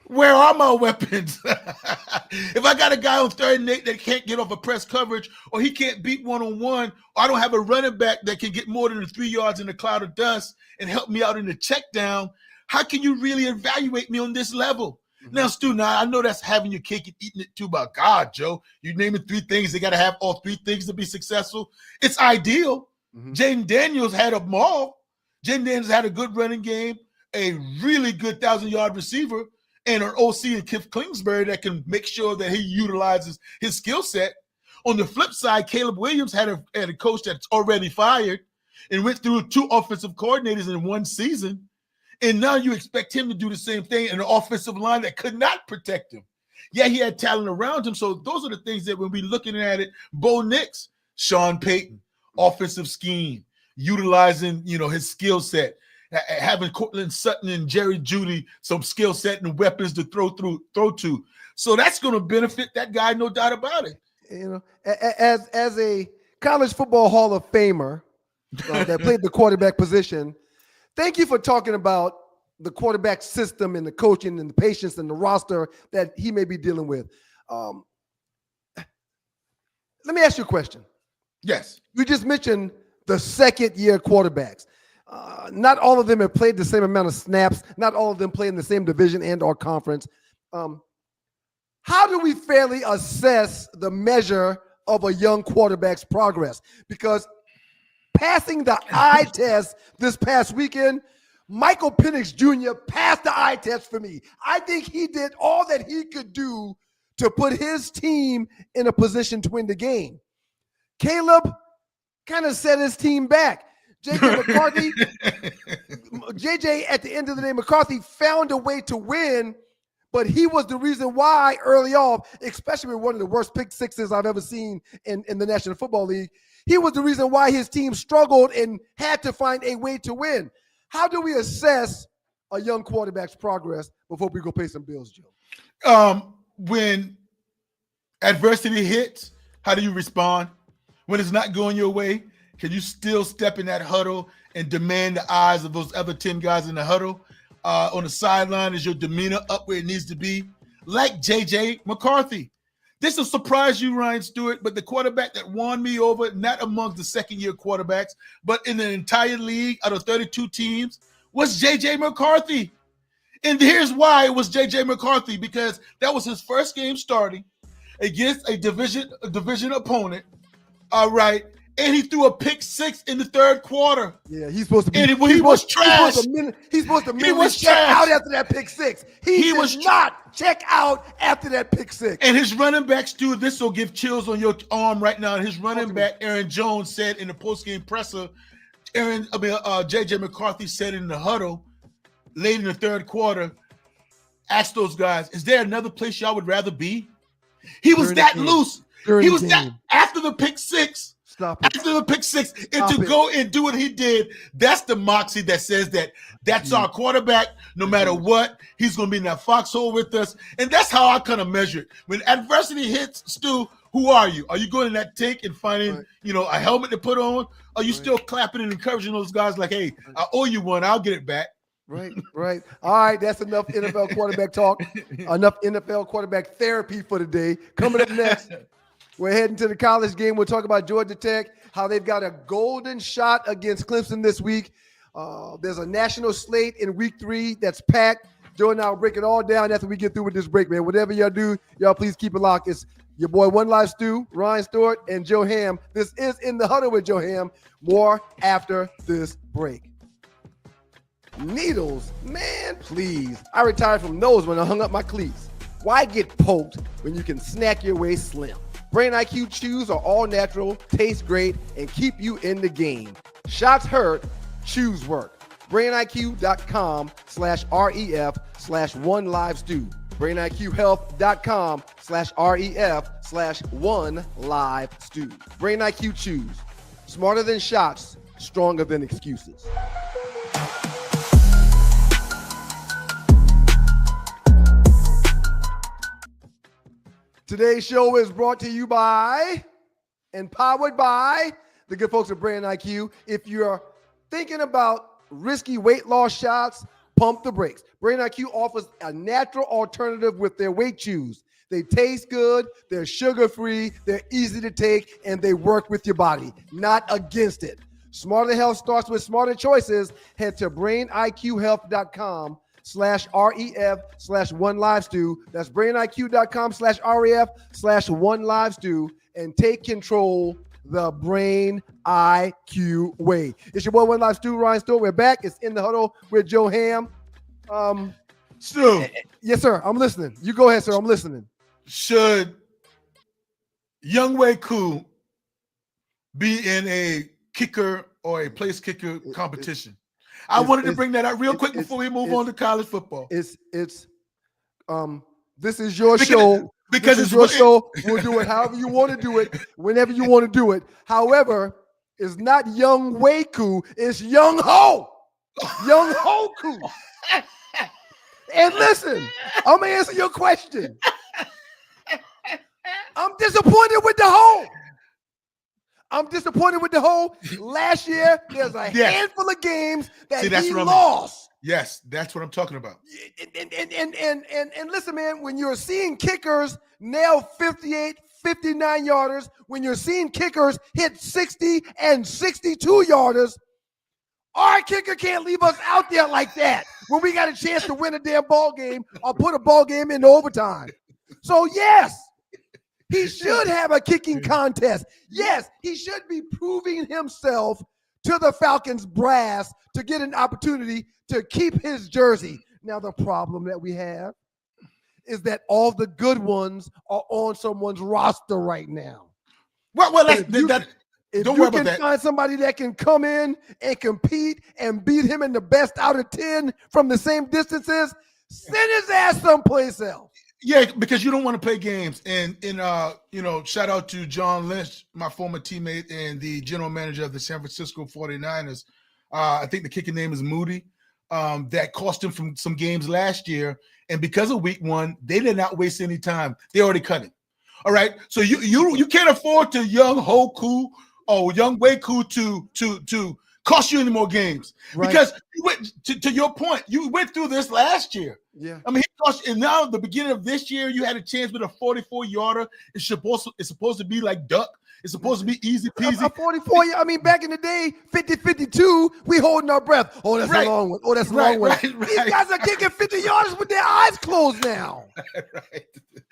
Where are my weapons? If I got a guy on 3rd and 8 that can't get off a press coverage, or he can't beat one-on-one, or I don't have a running back that can get more than 3 yards in a cloud of dust and help me out in the check down, how can you really evaluate me on this level? Mm-hmm. Now, Stu, I know that's having your cake and eating it too, but God, Joe, you naming 3 things, they got to have all 3 things to be successful. It's ideal. Mm-hmm. Jaden Daniels had a maul. Jaden Daniels had a good running game, a really good 1,000-yard receiver, and an OC and Cliff Kingsbury that can make sure that he utilizes his skill set. On the flip side, Caleb Williams had a coach that's already fired and went through 2 offensive coordinators in one season. And now you expect him to do the same thing in an offensive line that could not protect him. Yeah, he had talent around him. So those are the things that when we're looking at it, Bo Nix, Sean Payton, offensive scheme, utilizing, his skill set, having Cortland Sutton and Jerry Jeudy some skill set and weapons to throw to. So that's going to benefit that guy, no doubt about it. As a college football Hall of Famer that played the quarterback position, thank you for talking about the quarterback system and the coaching and the patience and the roster that he may be dealing with. Let me ask you a question. Yes. You just mentioned the second-year quarterbacks. Not all of them have played the same amount of snaps. Not all of them play in the same division and or conference. How do we fairly assess the measure of a young quarterback's progress? Because passing the eye test this past weekend, Michael Penix Jr. passed the eye test for me. I think he did all that he could do to put his team in a position to win the game. Caleb kind of set his team back. JJ at the end of the day, McCarthy found a way to win, but he was the reason why early off, especially with one of the worst pick sixes I've ever seen in the National Football League, he was the reason why his team struggled and had to find a way to win. How do we assess a young quarterback's progress before we go pay some bills, Joe? When adversity hits, how do you respond? When it's not going your way, can you still step in that huddle and demand the eyes of those other 10 guys in the huddle? On the sideline, is your demeanor up where it needs to be? Like J.J. McCarthy. This will surprise you, Ryan Stewart, but the quarterback that won me over, not amongst the second-year quarterbacks, but in the entire league out of 32 teams, was J.J. McCarthy. And here's why it was J.J. McCarthy, because that was his first game starting against a division opponent. All right. And he threw a pick 6 in the 3rd quarter. Yeah, he's supposed to be. And he was trash. He's supposed to check out after that pick 6. He was not check out after that pick 6. And his running back, Stu, this will give chills on your arm right now. His running back, Aaron Jones, said in the postgame presser, J.J. McCarthy said in the huddle late in the 3rd quarter, asked those guys, is there another place y'all would rather be? He was During the that game. loose. During He the was that game. after the pick six. Stop it. After the pick six, and Stop to it. go and do what he did, that's the moxie that says that that's our quarterback. No matter what, he's going to be in that foxhole with us. And that's how I kind of measure it. When adversity hits, Stu, who are you? Are you going in that tank and finding, a helmet to put on? Are you still clapping and encouraging those guys like, hey, I owe you one. I'll get it back. Right. All right, that's enough NFL quarterback talk. Enough NFL quarterback therapy for today. Coming up next, we're heading to the college game. We'll talk about Georgia Tech, how they've got a golden shot against Clemson this week. There's a national slate in week 3 that's packed. Joe and I will break it all down after we get through with this break, man. Whatever y'all do, y'all please keep it locked. It's your boy One Live Stu, Ryan Stewart, and Joe Ham. This is In the Huddle with Joe Ham. More after this break. Needles, man, please. I retired from those when I hung up my cleats. Why get poked when you can snack your way slim? Brain IQ chews are all natural, taste great, and keep you in the game. Shots hurt, chews work. BrainIQ.com/REF/OneLiveStew. BrainIQHealth.com/REF/OneLiveStew. Brain IQ chews. Smarter than shots, stronger than excuses. Today's show is brought to you by and powered by the good folks at Brain IQ. If you're thinking about risky weight loss shots, pump the brakes. Brain IQ offers a natural alternative with their weight chews. They taste good, they're sugar-free, they're easy to take, and they work with your body, not against it. Smarter health starts with smarter choices. Head to brainiqhealth.com/REF/OneLiveStew. That's brainiq.com/REF/OneLiveStew and take control the Brain IQ way. It's your boy One Live Stu, Ryan Stewart. We're back. It's In the Huddle with Joe Ham. Stu. Yes, sir. I'm listening. You go ahead, sir. I'm listening. Should Young Wei Koo be in a kicker or a place kicker competition? I wanted to bring that out real quick before we move on to college football. This is your show. Because it's your show. We'll do it however you want to do it, whenever you want to do it. However, it's not Young Wei Koo, it's Young Ho. Young Ho Koo. And listen, I'm going to answer your question. I'm disappointed with the Ho. Last year, there's a handful of games that he lost. Yes, that's what I'm talking about. And listen, man, when you're seeing kickers nail 58, 59 yarders, when you're seeing kickers hit 60 and 62 yarders, our kicker can't leave us out there like that when we got a chance to win a damn ball game or put a ball game into overtime. So, yes, he should have a kicking contest. Yes, he should be proving himself to the Falcons brass to get an opportunity to keep his jersey. Now, the problem that we have is that all the good ones are on someone's roster right now. If you can find somebody that can come in and compete and beat him in the best out of 10 from the same distances, send his ass someplace else. Yeah, because you don't want to play games. And shout out to John Lynch, my former teammate and the general manager of the San Francisco 49ers. I think the kicking name is Moody. That cost him from some games last year. And because of week 1, they did not waste any time. They already cut him. All right. So you can't afford to Young Ho Koo or Young Wei Koo to cost you any more games. Right. Because you went to your point, you went through this last year. Yeah. I mean, and now the beginning of this year, you had a chance with a 44-yarder. It's supposed to be like duck. It's supposed to be easy peasy. A 44, I mean, back in the day, 50-52, we holding our breath. Oh, that's a long one. Oh, that's a long one. These guys are kicking 50 yards with their eyes closed now. Right.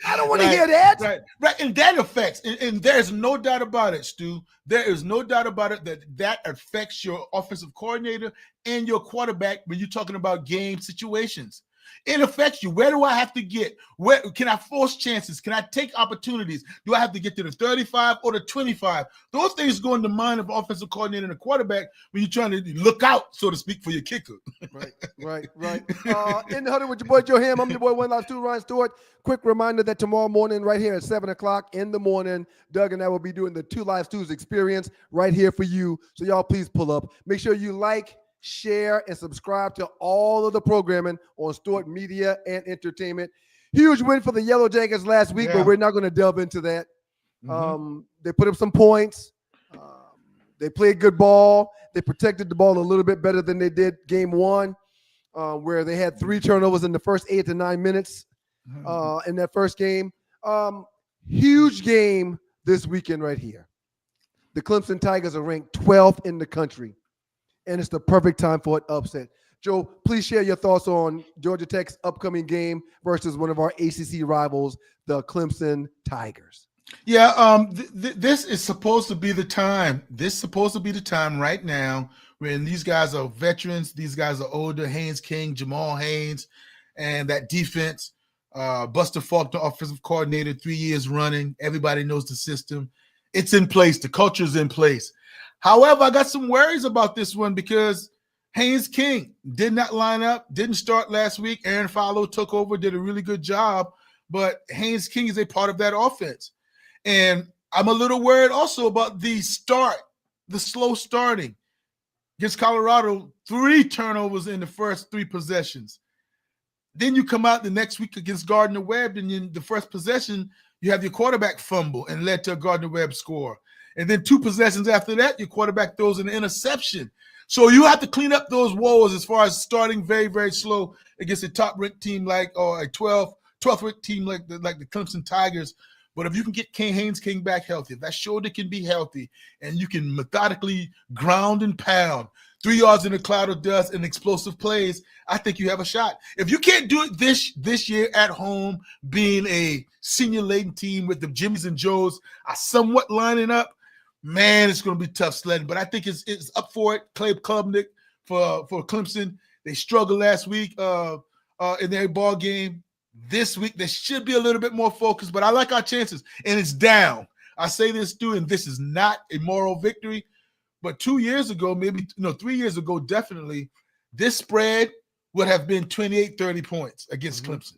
I don't want to hear that. Right. And that affects, and there's no doubt about it, Stu. There is no doubt about it that affects your offensive coordinator and your quarterback when you're talking about game situations. It affects you. Where do I have to get? Where can I force chances? Can I take opportunities? Do I have to get to the 35 or the 25? Those things go in the mind of offensive coordinator and a quarterback when you're trying to look out, so to speak, for your kicker. Right. In the Huddle with your boy Joe Ham, I'm your boy 1Life2 Ryan Stewart. Quick reminder that tomorrow morning, right here at 7 o'clock in the morning, Doug and I will be doing the 2Life2's experience right here for you. So y'all please pull up. Make sure you like, share, and subscribe to all of the programming on Stewart Media and Entertainment. Huge win for the Yellow Jackets last week, but we're not going to delve into that. They put up some points. They played good ball. They protected the ball a little bit better than they did game one, where they had 3 turnovers in the first 8 to 9 minutes in that first game. Huge game this weekend right here. The Clemson Tigers are ranked 12th in the country, and it's the perfect time for an upset. Joe, please share your thoughts on Georgia Tech's upcoming game versus one of our ACC rivals, the Clemson Tigers. Yeah, this is supposed to be the time. This is supposed to be the time right now when these guys are veterans. These guys are older. Haynes King, Jamal Haynes, and that defense. Buster Faulkner, offensive coordinator, 3 years running. Everybody knows the system. It's in place. The culture's in place. However, I got some worries about this one because Haynes King did not line up, didn't start last week. Aaron Follow took over, did a really good job, but Haynes King is a part of that offense. And I'm a little worried also about the slow starting. Against Colorado, 3 turnovers in the first 3 possessions. Then you come out the next week against Gardner-Webb, and in the first possession, you have your quarterback fumble and led to a Gardner-Webb score. And then 2 possessions after that, your quarterback throws an interception. So you have to clean up those woes as far as starting very, very slow against a top-ranked team or a 12th-ranked team like the Clemson Tigers. But if you can get Haynes King back healthy, if that shoulder can be healthy, and you can methodically ground and pound 3 yards in a cloud of dust and explosive plays, I think you have a shot. If you can't do it this year at home, being a senior-laden team with the Jimmies and Joes are somewhat lining up, man, it's going to be tough sledding. But I think it's up for it. Clay Klubnik for Clemson. They struggled last week in their ball game. This week, they should be a little bit more focused, but I like our chances. And it's down. I say this, too, and this is not a moral victory. But 2 years ago, 3 years ago, definitely, this spread would have been 28-30 points against Clemson.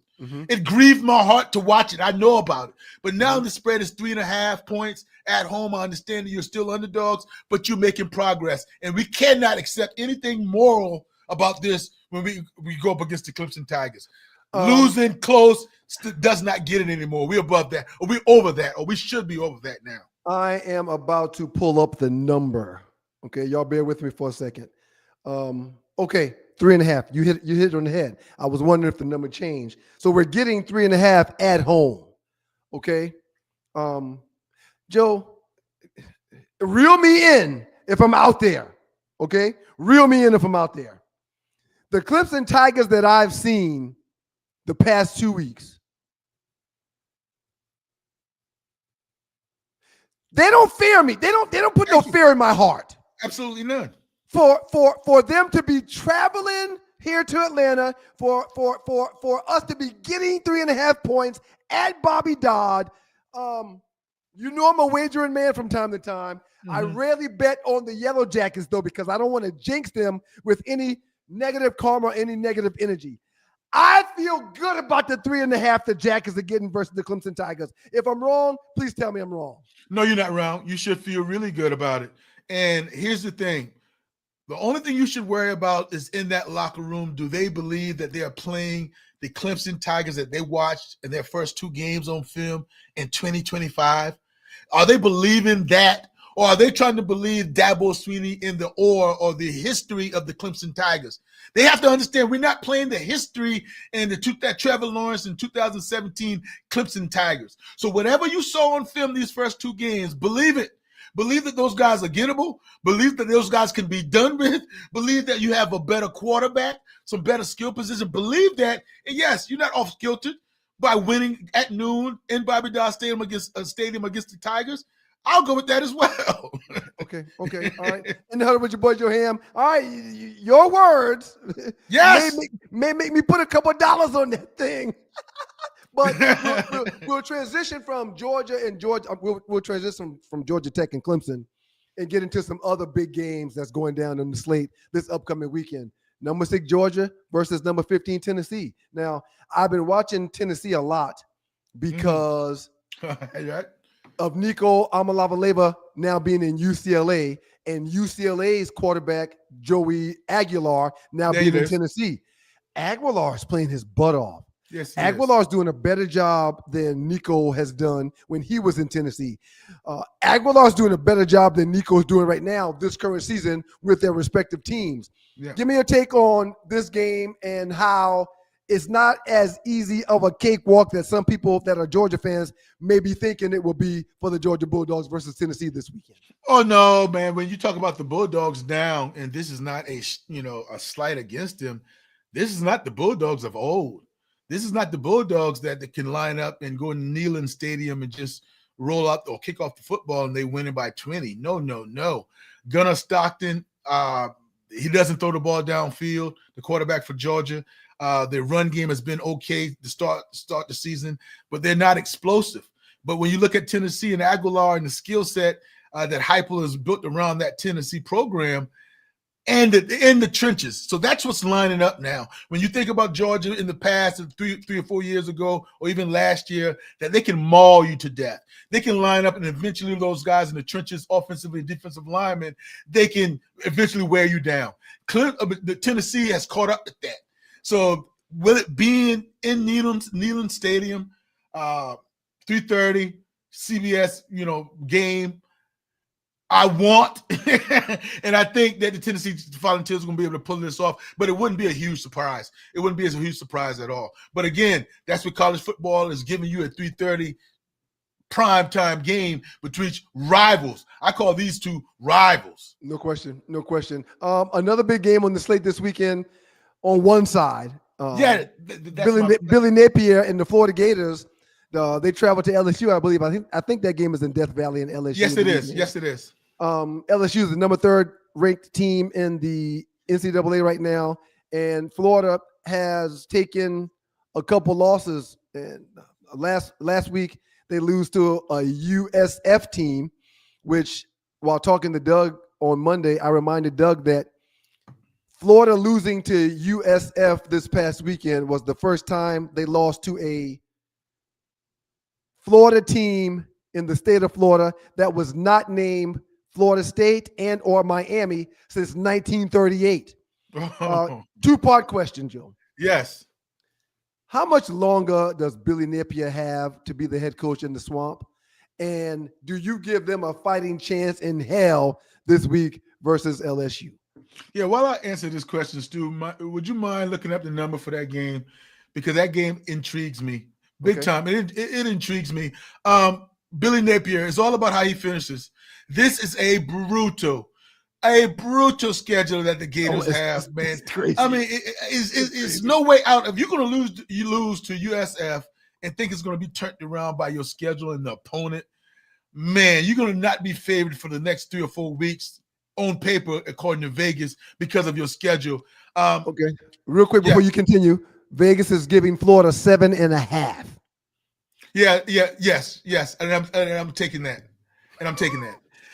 It grieved my heart to watch it. I know about it. But now the spread is 3.5 points at home. I understand that you're still underdogs, but you're making progress. And we cannot accept anything moral about this when we go up against the Clemson Tigers. Losing close does not get it anymore. We're above that, or we're over that, or we should be over that now. I am about to pull up the number. Okay, y'all bear with me for a second. Okay, 3.5. You hit it on the head. I was wondering if the number changed. So we're getting 3.5 at home. Okay, Joe, reel me in if I'm out there. Okay, reel me in if I'm out there. The Clemson Tigers that I've seen the past 2 weeks, they don't fear me. They don't put no fear in my heart. Absolutely none. For them to be traveling here to Atlanta, for us to be getting 3.5 points at Bobby Dodd. You know I'm a wagering man from time to time. I rarely bet on the Yellow Jackets, though, because I don't want to jinx them with any negative karma or any negative energy. I feel good about the 3.5 the Jackets are getting versus the Clemson Tigers. If I'm wrong, please tell me I'm wrong. No, you're not wrong. You should feel really good about it. And here's the thing. The only thing you should worry about is in that locker room, do they believe that they are playing the Clemson Tigers that they watched in their first 2 games on film in 2025? Are they believing that? Or are they trying to believe Dabo Swinney in the or the history of the Clemson Tigers? They have to understand we're not playing the history and that Trevor Lawrence in 2017 Clemson Tigers. So whatever you saw on film these first 2 games, believe it. Believe that those guys are gettable. Believe that those guys can be done with. Believe that you have a better quarterback, some better skill position. Believe that. And yes, you're not off-kiltered by winning at noon in Bobby Dodd Stadium against the Tigers. I'll go with that as well. Okay. All right. In the Huddle with your boy Joe Ham. All right. Your words Yes. may make me put a couple dollars on that thing. But we'll transition from Georgia and Georgia. We'll transition from Georgia Tech and Clemson and get into some other big games that's going down on the slate this upcoming weekend. Number 6 Georgia versus number 15 Tennessee. Now, I've been watching Tennessee a lot because of Nico Amalavaleva now being in UCLA and UCLA's quarterback Joey Aguilar now being in Tennessee. Aguilar's playing his butt off. Yes, Aguilar's doing a better job than Nico has done when he was in Tennessee. Aguilar's doing a better job than Nico's doing right now this current season with their respective teams. Yeah. Give me a take on this game and how it's not as easy of a cakewalk that some people that are Georgia fans may be thinking it will be for the Georgia Bulldogs versus Tennessee this weekend. Oh no, man! When you talk about the Bulldogs now, and this is not a slight against them, this is not the Bulldogs of old. This is not the Bulldogs that can line up and go to Neyland Stadium and just roll out or kick off the football and they win it by 20. No. Gunnar Stockton, he doesn't throw the ball downfield. The quarterback for Georgia, their run game has been okay to start the season, but they're not explosive. But when you look at Tennessee and Aguilar and the skill set that Heupel has built around that Tennessee program, and in the trenches. So that's what's lining up now. When you think about Georgia in the past, 3 or 4 years ago, or even last year, that they can maul you to death. They can line up and eventually those guys in the trenches, offensively and defensive linemen, they can eventually wear you down. The Tennessee has caught up with that. So will it being in Neyland Stadium, 3:30 CBS, game, I want, and I think that the Tennessee Volunteers are going to be able to pull this off, but it wouldn't be a huge surprise. It wouldn't be a huge surprise at all. But again, that's what college football is giving you, a 3:30 primetime game between rivals. I call these two rivals. No question. Another big game on the slate this weekend on one side. Billy Napier and the Florida Gators. They travel to LSU, I believe. I think that game is in Death Valley in LSU. Yes, it is. LSU is the number 3 ranked team in the NCAA right now, and Florida has taken a couple losses. And last week they lose to a USF team, which, while talking to Doug on Monday, I reminded Doug that Florida losing to USF this past weekend was the first time they lost to a Florida team in the state of Florida that was not named Florida State and or Miami since 1938. Two-part question, Joe. Yes. How much longer does Billy Napier have to be the head coach in the Swamp? And do you give them a fighting chance in hell this week versus LSU? Yeah, while I answer this question, Stu, would you mind looking up the number for that game? Because that game intrigues me. Big time. It intrigues me. Billy Napier, is all about how he finishes. This is a brutal schedule that the Gators have, man. It's crazy. I mean, it's no way out. If you're going to lose, you lose to USF and think it's going to be turned around by your schedule and the opponent, man, you're going to not be favored for the next 3 or 4 weeks on paper, according to Vegas, because of your schedule. Real quick before you continue, Vegas is giving Florida 7.5. Yes. And I'm taking that.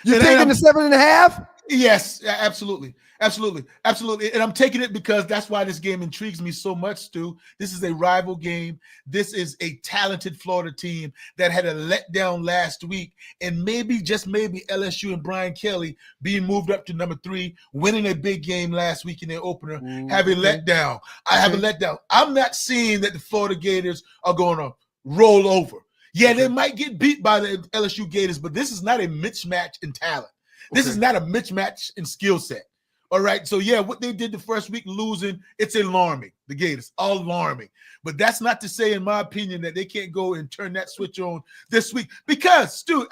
You're taking the 7.5? Yes, absolutely. And I'm taking it because that's why this game intrigues me so much, Stu. This is a rival game. This is a talented Florida team that had a letdown last week, and maybe, just maybe, LSU and Brian Kelly being moved up to number 3, winning a big game last week in their opener, have a letdown. I have a letdown. I'm not seeing that the Florida Gators are going to roll over. Yeah, they might get beat by the LSU Gators, but this is not a mismatch in talent. This is not a mismatch in skill set. All right. So, yeah, what they did the first week losing, it's alarming. The Gators, alarming. But that's not to say, in my opinion, that they can't go and turn that switch on this week. Because, Stu,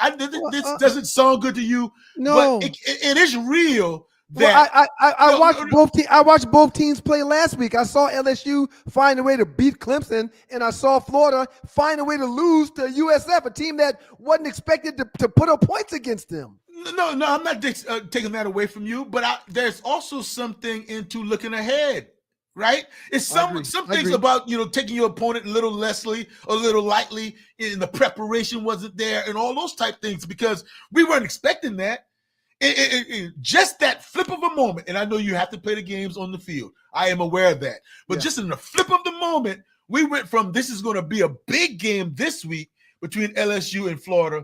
this doesn't sound good to you. No. But it is real Well, that I watched both teams. I watched both teams play last week. I saw LSU find a way to beat Clemson, and I saw Florida find a way to lose to USF, a team that wasn't expected to put up points against them. No, I'm not taking that away from you, but there's also something into looking ahead, right? It's some things about taking your opponent a little lightly, and the preparation wasn't there, and all those type things because we weren't expecting that. Just that flip of a moment, and I know you have to play the games on the field. I am aware of that, but just in the flip of the moment, we went from this is going to be a big game this week between LSU and Florida.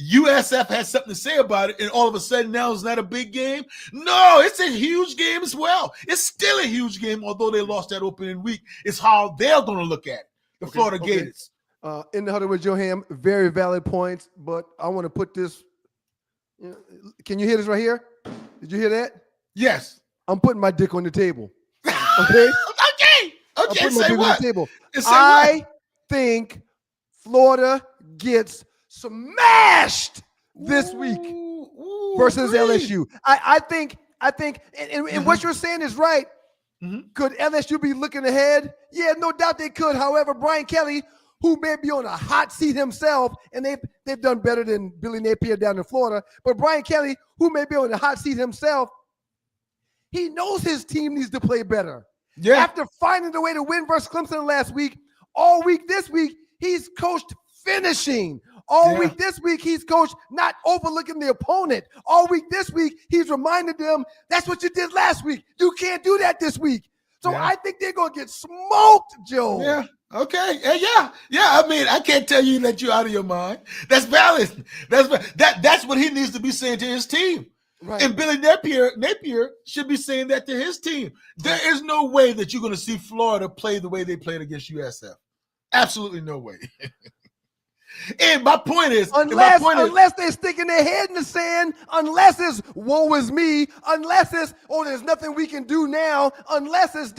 USF has something to say about it, and all of a sudden now it's not a big game. No, it's a huge game as well. It's still a huge game, although they lost that opening week. It's how they're going to look at it, the Florida Gators. In the Huddle with Joe Ham, very valid points, but I want to put this. Can you hear this right here? Did you hear that? Yes. I'm putting my dick on the table. Okay? Okay, say what? On the table. I think Florida gets smashed this week versus LSU. I think, and what you're saying is right. Mm-hmm. Could LSU be looking ahead? Yeah, no doubt they could. However, Brian Kelly, who may be on a hot seat himself, and they've done better than Billy Napier down in Florida, but Brian Kelly, who may be on a hot seat himself, he knows his team needs to play better. Yeah. After finding a way to win versus Clemson last week, all week this week, he's coached finishing. All week this week, he's coached not overlooking the opponent. All week this week, he's reminded them, that's what you did last week. You can't do that this week. So I think they're going to get smoked, Joe. Yeah. Okay. Yeah. I mean, I can't tell you that you're out of your mind. That's valid. That's what he needs to be saying to his team. Right. And Billy Napier should be saying that to his team. There is no way that you're going to see Florida play the way they played against USF. Absolutely no way. And my point is, unless they're sticking their head in the sand, unless it's woe is me, unless it's there's nothing we can do now, unless it's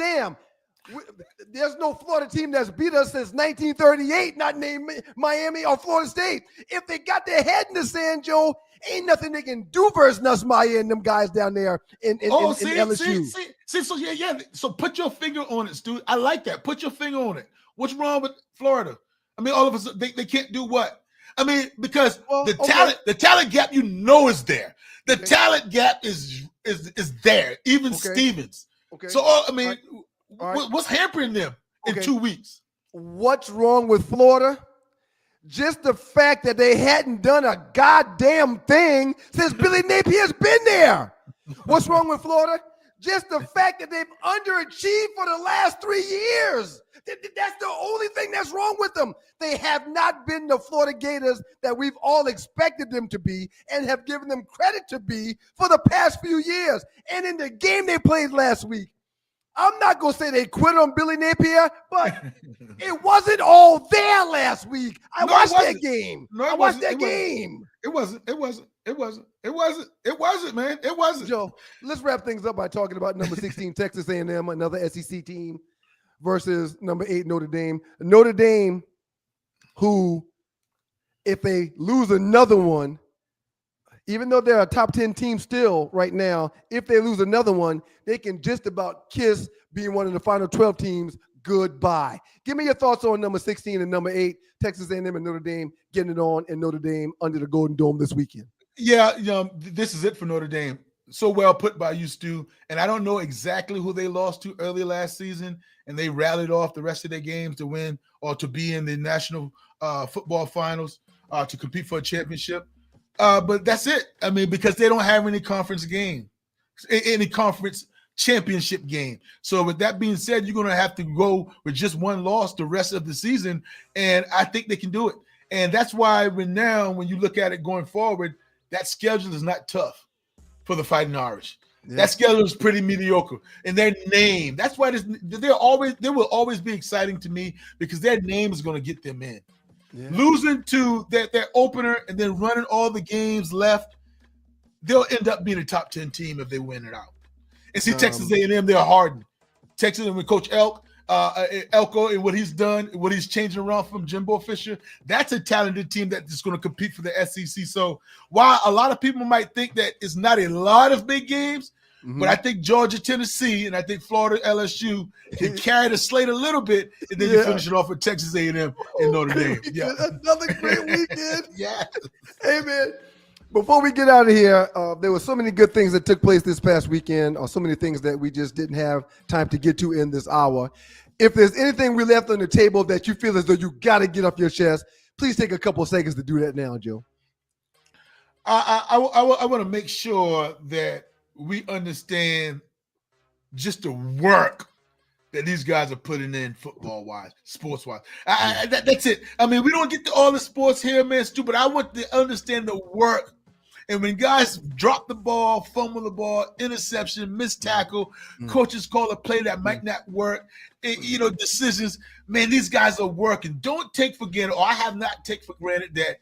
there's no Florida team that's beat us since 1938, not named Miami or Florida State. If they got their head in the sand, Joe, ain't nothing they can do versus Nuss Maya and them guys down there in LSU. So put your finger on it, Stu. I like that. Put your finger on it. What's wrong with Florida? I mean, all of us, they can't do what? I mean, because the talent gap is there. The talent gap is there. Even Stevens. Okay. So what's hampering them in 2 weeks? What's wrong with Florida? Just the fact that they hadn't done a goddamn thing since Billy Napier's been there. What's wrong with Florida? Just the fact that they've underachieved for the last 3 years. That's the only thing that's wrong with them. They have not been the Florida Gators that we've all expected them to be and have given them credit to be for the past few years. And in the game they played last week, I'm not going to say they quit on Billy Napier, but it wasn't all there last week. I watched that game. I watched that game. It wasn't, man. It wasn't. Joe, let's wrap things up by talking about number 16, Texas A&M, another SEC team, versus number 8, Notre Dame. Notre Dame, who, if they lose another one, even though they're a top 10 team still right now, if they lose another one, they can just about kiss being one of the final 12 teams goodbye. Give me your thoughts on number 16 and number 8, Texas A&M and Notre Dame getting it on, and Notre Dame under the Golden Dome this weekend. Yeah, this is it for Notre Dame. So well put by you, Stu. And I don't know exactly who they lost to early last season, and they rallied off the rest of their games to win or to be in the National Football Finals to compete for a championship. But that's it. I mean, because they don't have any conference championship game. So with that being said, you're going to have to go with just one loss the rest of the season. And I think they can do it. And that's why when you look at it going forward, that schedule is not tough for the Fighting Irish. Yeah. That schedule is pretty mediocre. And their name, that's why they will always be exciting to me, because their name is going to get them in. Yeah. Losing to their opener and then running all the games left, they'll end up being a top 10 team if they win it out. And see, Texas A&M, they're hardened. Texas, and with Coach Elko and what he's done, what he's changing around from Jimbo Fisher, that's a talented team that's going to compete for the SEC. So while a lot of people might think that it's not a lot of big games, But I think Georgia, Tennessee, and I think Florida, LSU can carry the slate a little bit, and then you finish it off with Texas A&M and Notre Dame. Yeah, another great weekend. Yeah. Hey, man. Before we get out of here, there were so many good things that took place this past weekend, or so many things that we just didn't have time to get to in this hour. If there's anything we left on the table that you feel as though you got to get off your chest, please take a couple of seconds to do that now, Joe. I want to make sure that we understand just the work that these guys are putting in football-wise, sports-wise. That's it. I mean, we don't get to all the sports here, man, Stu, but I want to understand the work. And when guys drop the ball, fumble the ball, interception, missed tackle, coaches call a play that might not work, decisions, man, these guys are working. Don't take for granted, or I have not taken for granted that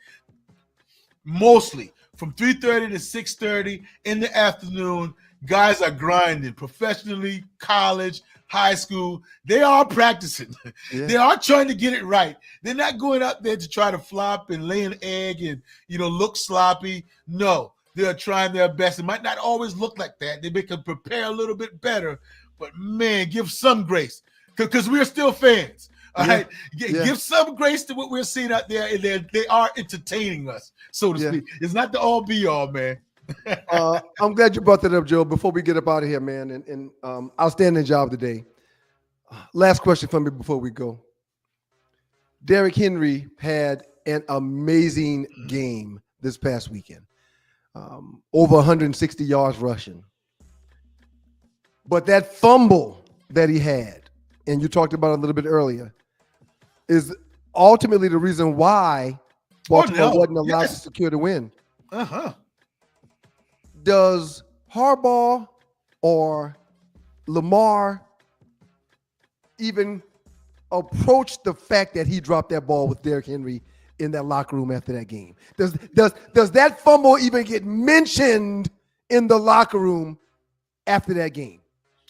mostly from 3:30 to 6:30 in the afternoon, guys are grinding professionally, college, high school. They are practicing. Yeah. They are trying to get it right. They're not going out there to try to flop and lay an egg and, look sloppy. No, they're trying their best. It might not always look like that. They can prepare a little bit better, but man, give some grace because we're still fans. All right. Give some grace to what we're seeing out there, and they are entertaining us, so to speak. It's not the all be all, man. I'm glad you brought that up, Joe. Before we get up out of here, man, and outstanding job today. Last question for me before we go. Derrick Henry had an amazing game this past weekend. Over 160 yards rushing. But that fumble that he had, and you talked about it a little bit earlier, is ultimately the reason why Baltimore wasn't allowed to secure the win. Does Harbaugh or Lamar even approach the fact that he dropped that ball with Derrick Henry in that locker room after that game? Does that fumble even get mentioned in the locker room after that game?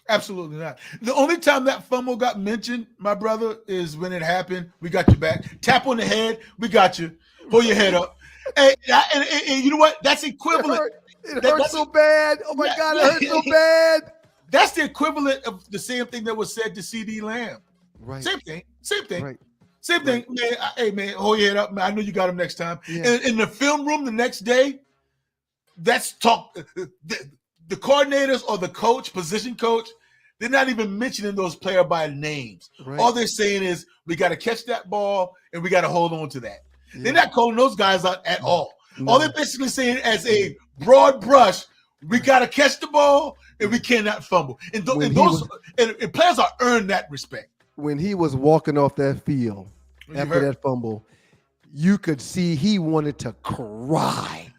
Absolutely not. The only time that fumble got mentioned, my brother, is when it happened. We got your back. Tap on the head. We got you. Pull your head up. And you know what? That's equivalent. It hurts so bad. Oh, my God, it hurts so bad. That's the equivalent of the same thing that was said to C.D. Lamb. Right. Same thing. Right. Same thing. Man, hey, man, hold your head up. Man, I know you got him next time. Yeah. In the film room the next day, that's talk. The coordinators or the coach, position coach, they're not even mentioning those player by names. Right. All they're saying is we got to catch that ball and we got to hold on to that. Yeah. They're not calling those guys out at all. No. All they're basically saying as a broad brush, we got to catch the ball and we cannot fumble. And players are earned that respect. When he was walking off that field after that fumble, you could see he wanted to cry.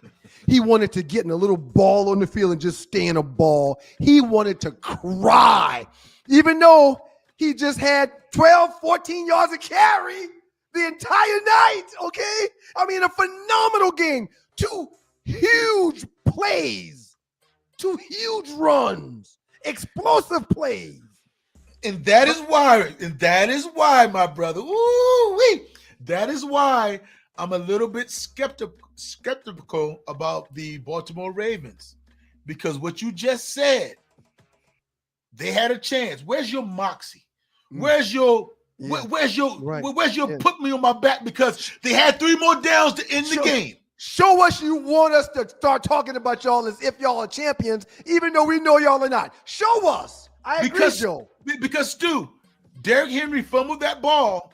He wanted to get in a little ball on the field and just stay in a ball. He wanted to cry, even though he just had 12, 14 yards of carry the entire night, okay? I mean, a phenomenal game. 2 huge plays, 2 huge runs, explosive plays. And that is why, my brother, that is why I'm a little bit skeptical about the Baltimore Ravens, because what you just said, they had a chance. Where's your moxie? Where's your put me on my back? Because they had 3 more downs to end the game. Show us you want us to start talking about y'all as if y'all are champions, even though we know y'all are not. Show us. I agree, Joe. Because Stu, Derrick Henry fumbled that ball,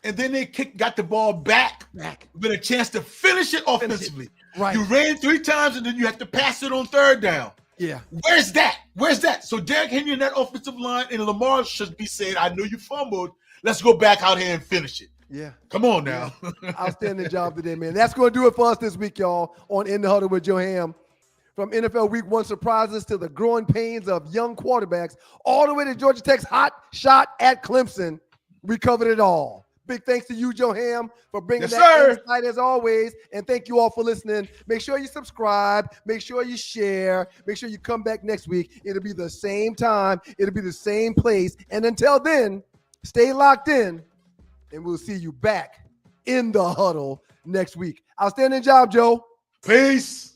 and then they got the ball back with a chance to finish it offensively. Right. You ran 3 times, and then you have to pass it on 3rd down. Yeah. Where's that? So Derrick Henry in that offensive line, and Lamar should be saying, I know you fumbled. Let's go back out here and finish it. Yeah. Come on now. Yeah. Outstanding job today, man. That's going to do it for us this week, y'all, on In the Huddle with Joe Ham. From NFL Week 1 surprises to the growing pains of young quarterbacks, all the way to Georgia Tech's hot shot at Clemson, we covered it all. Big thanks to you, Joe Ham, for bringing that insight as always. And thank you all for listening. Make sure you subscribe. Make sure you share. Make sure you come back next week. It'll be the same time. It'll be the same place. And until then, stay locked in, and we'll see you back in the huddle next week. Outstanding job, Joe. Peace.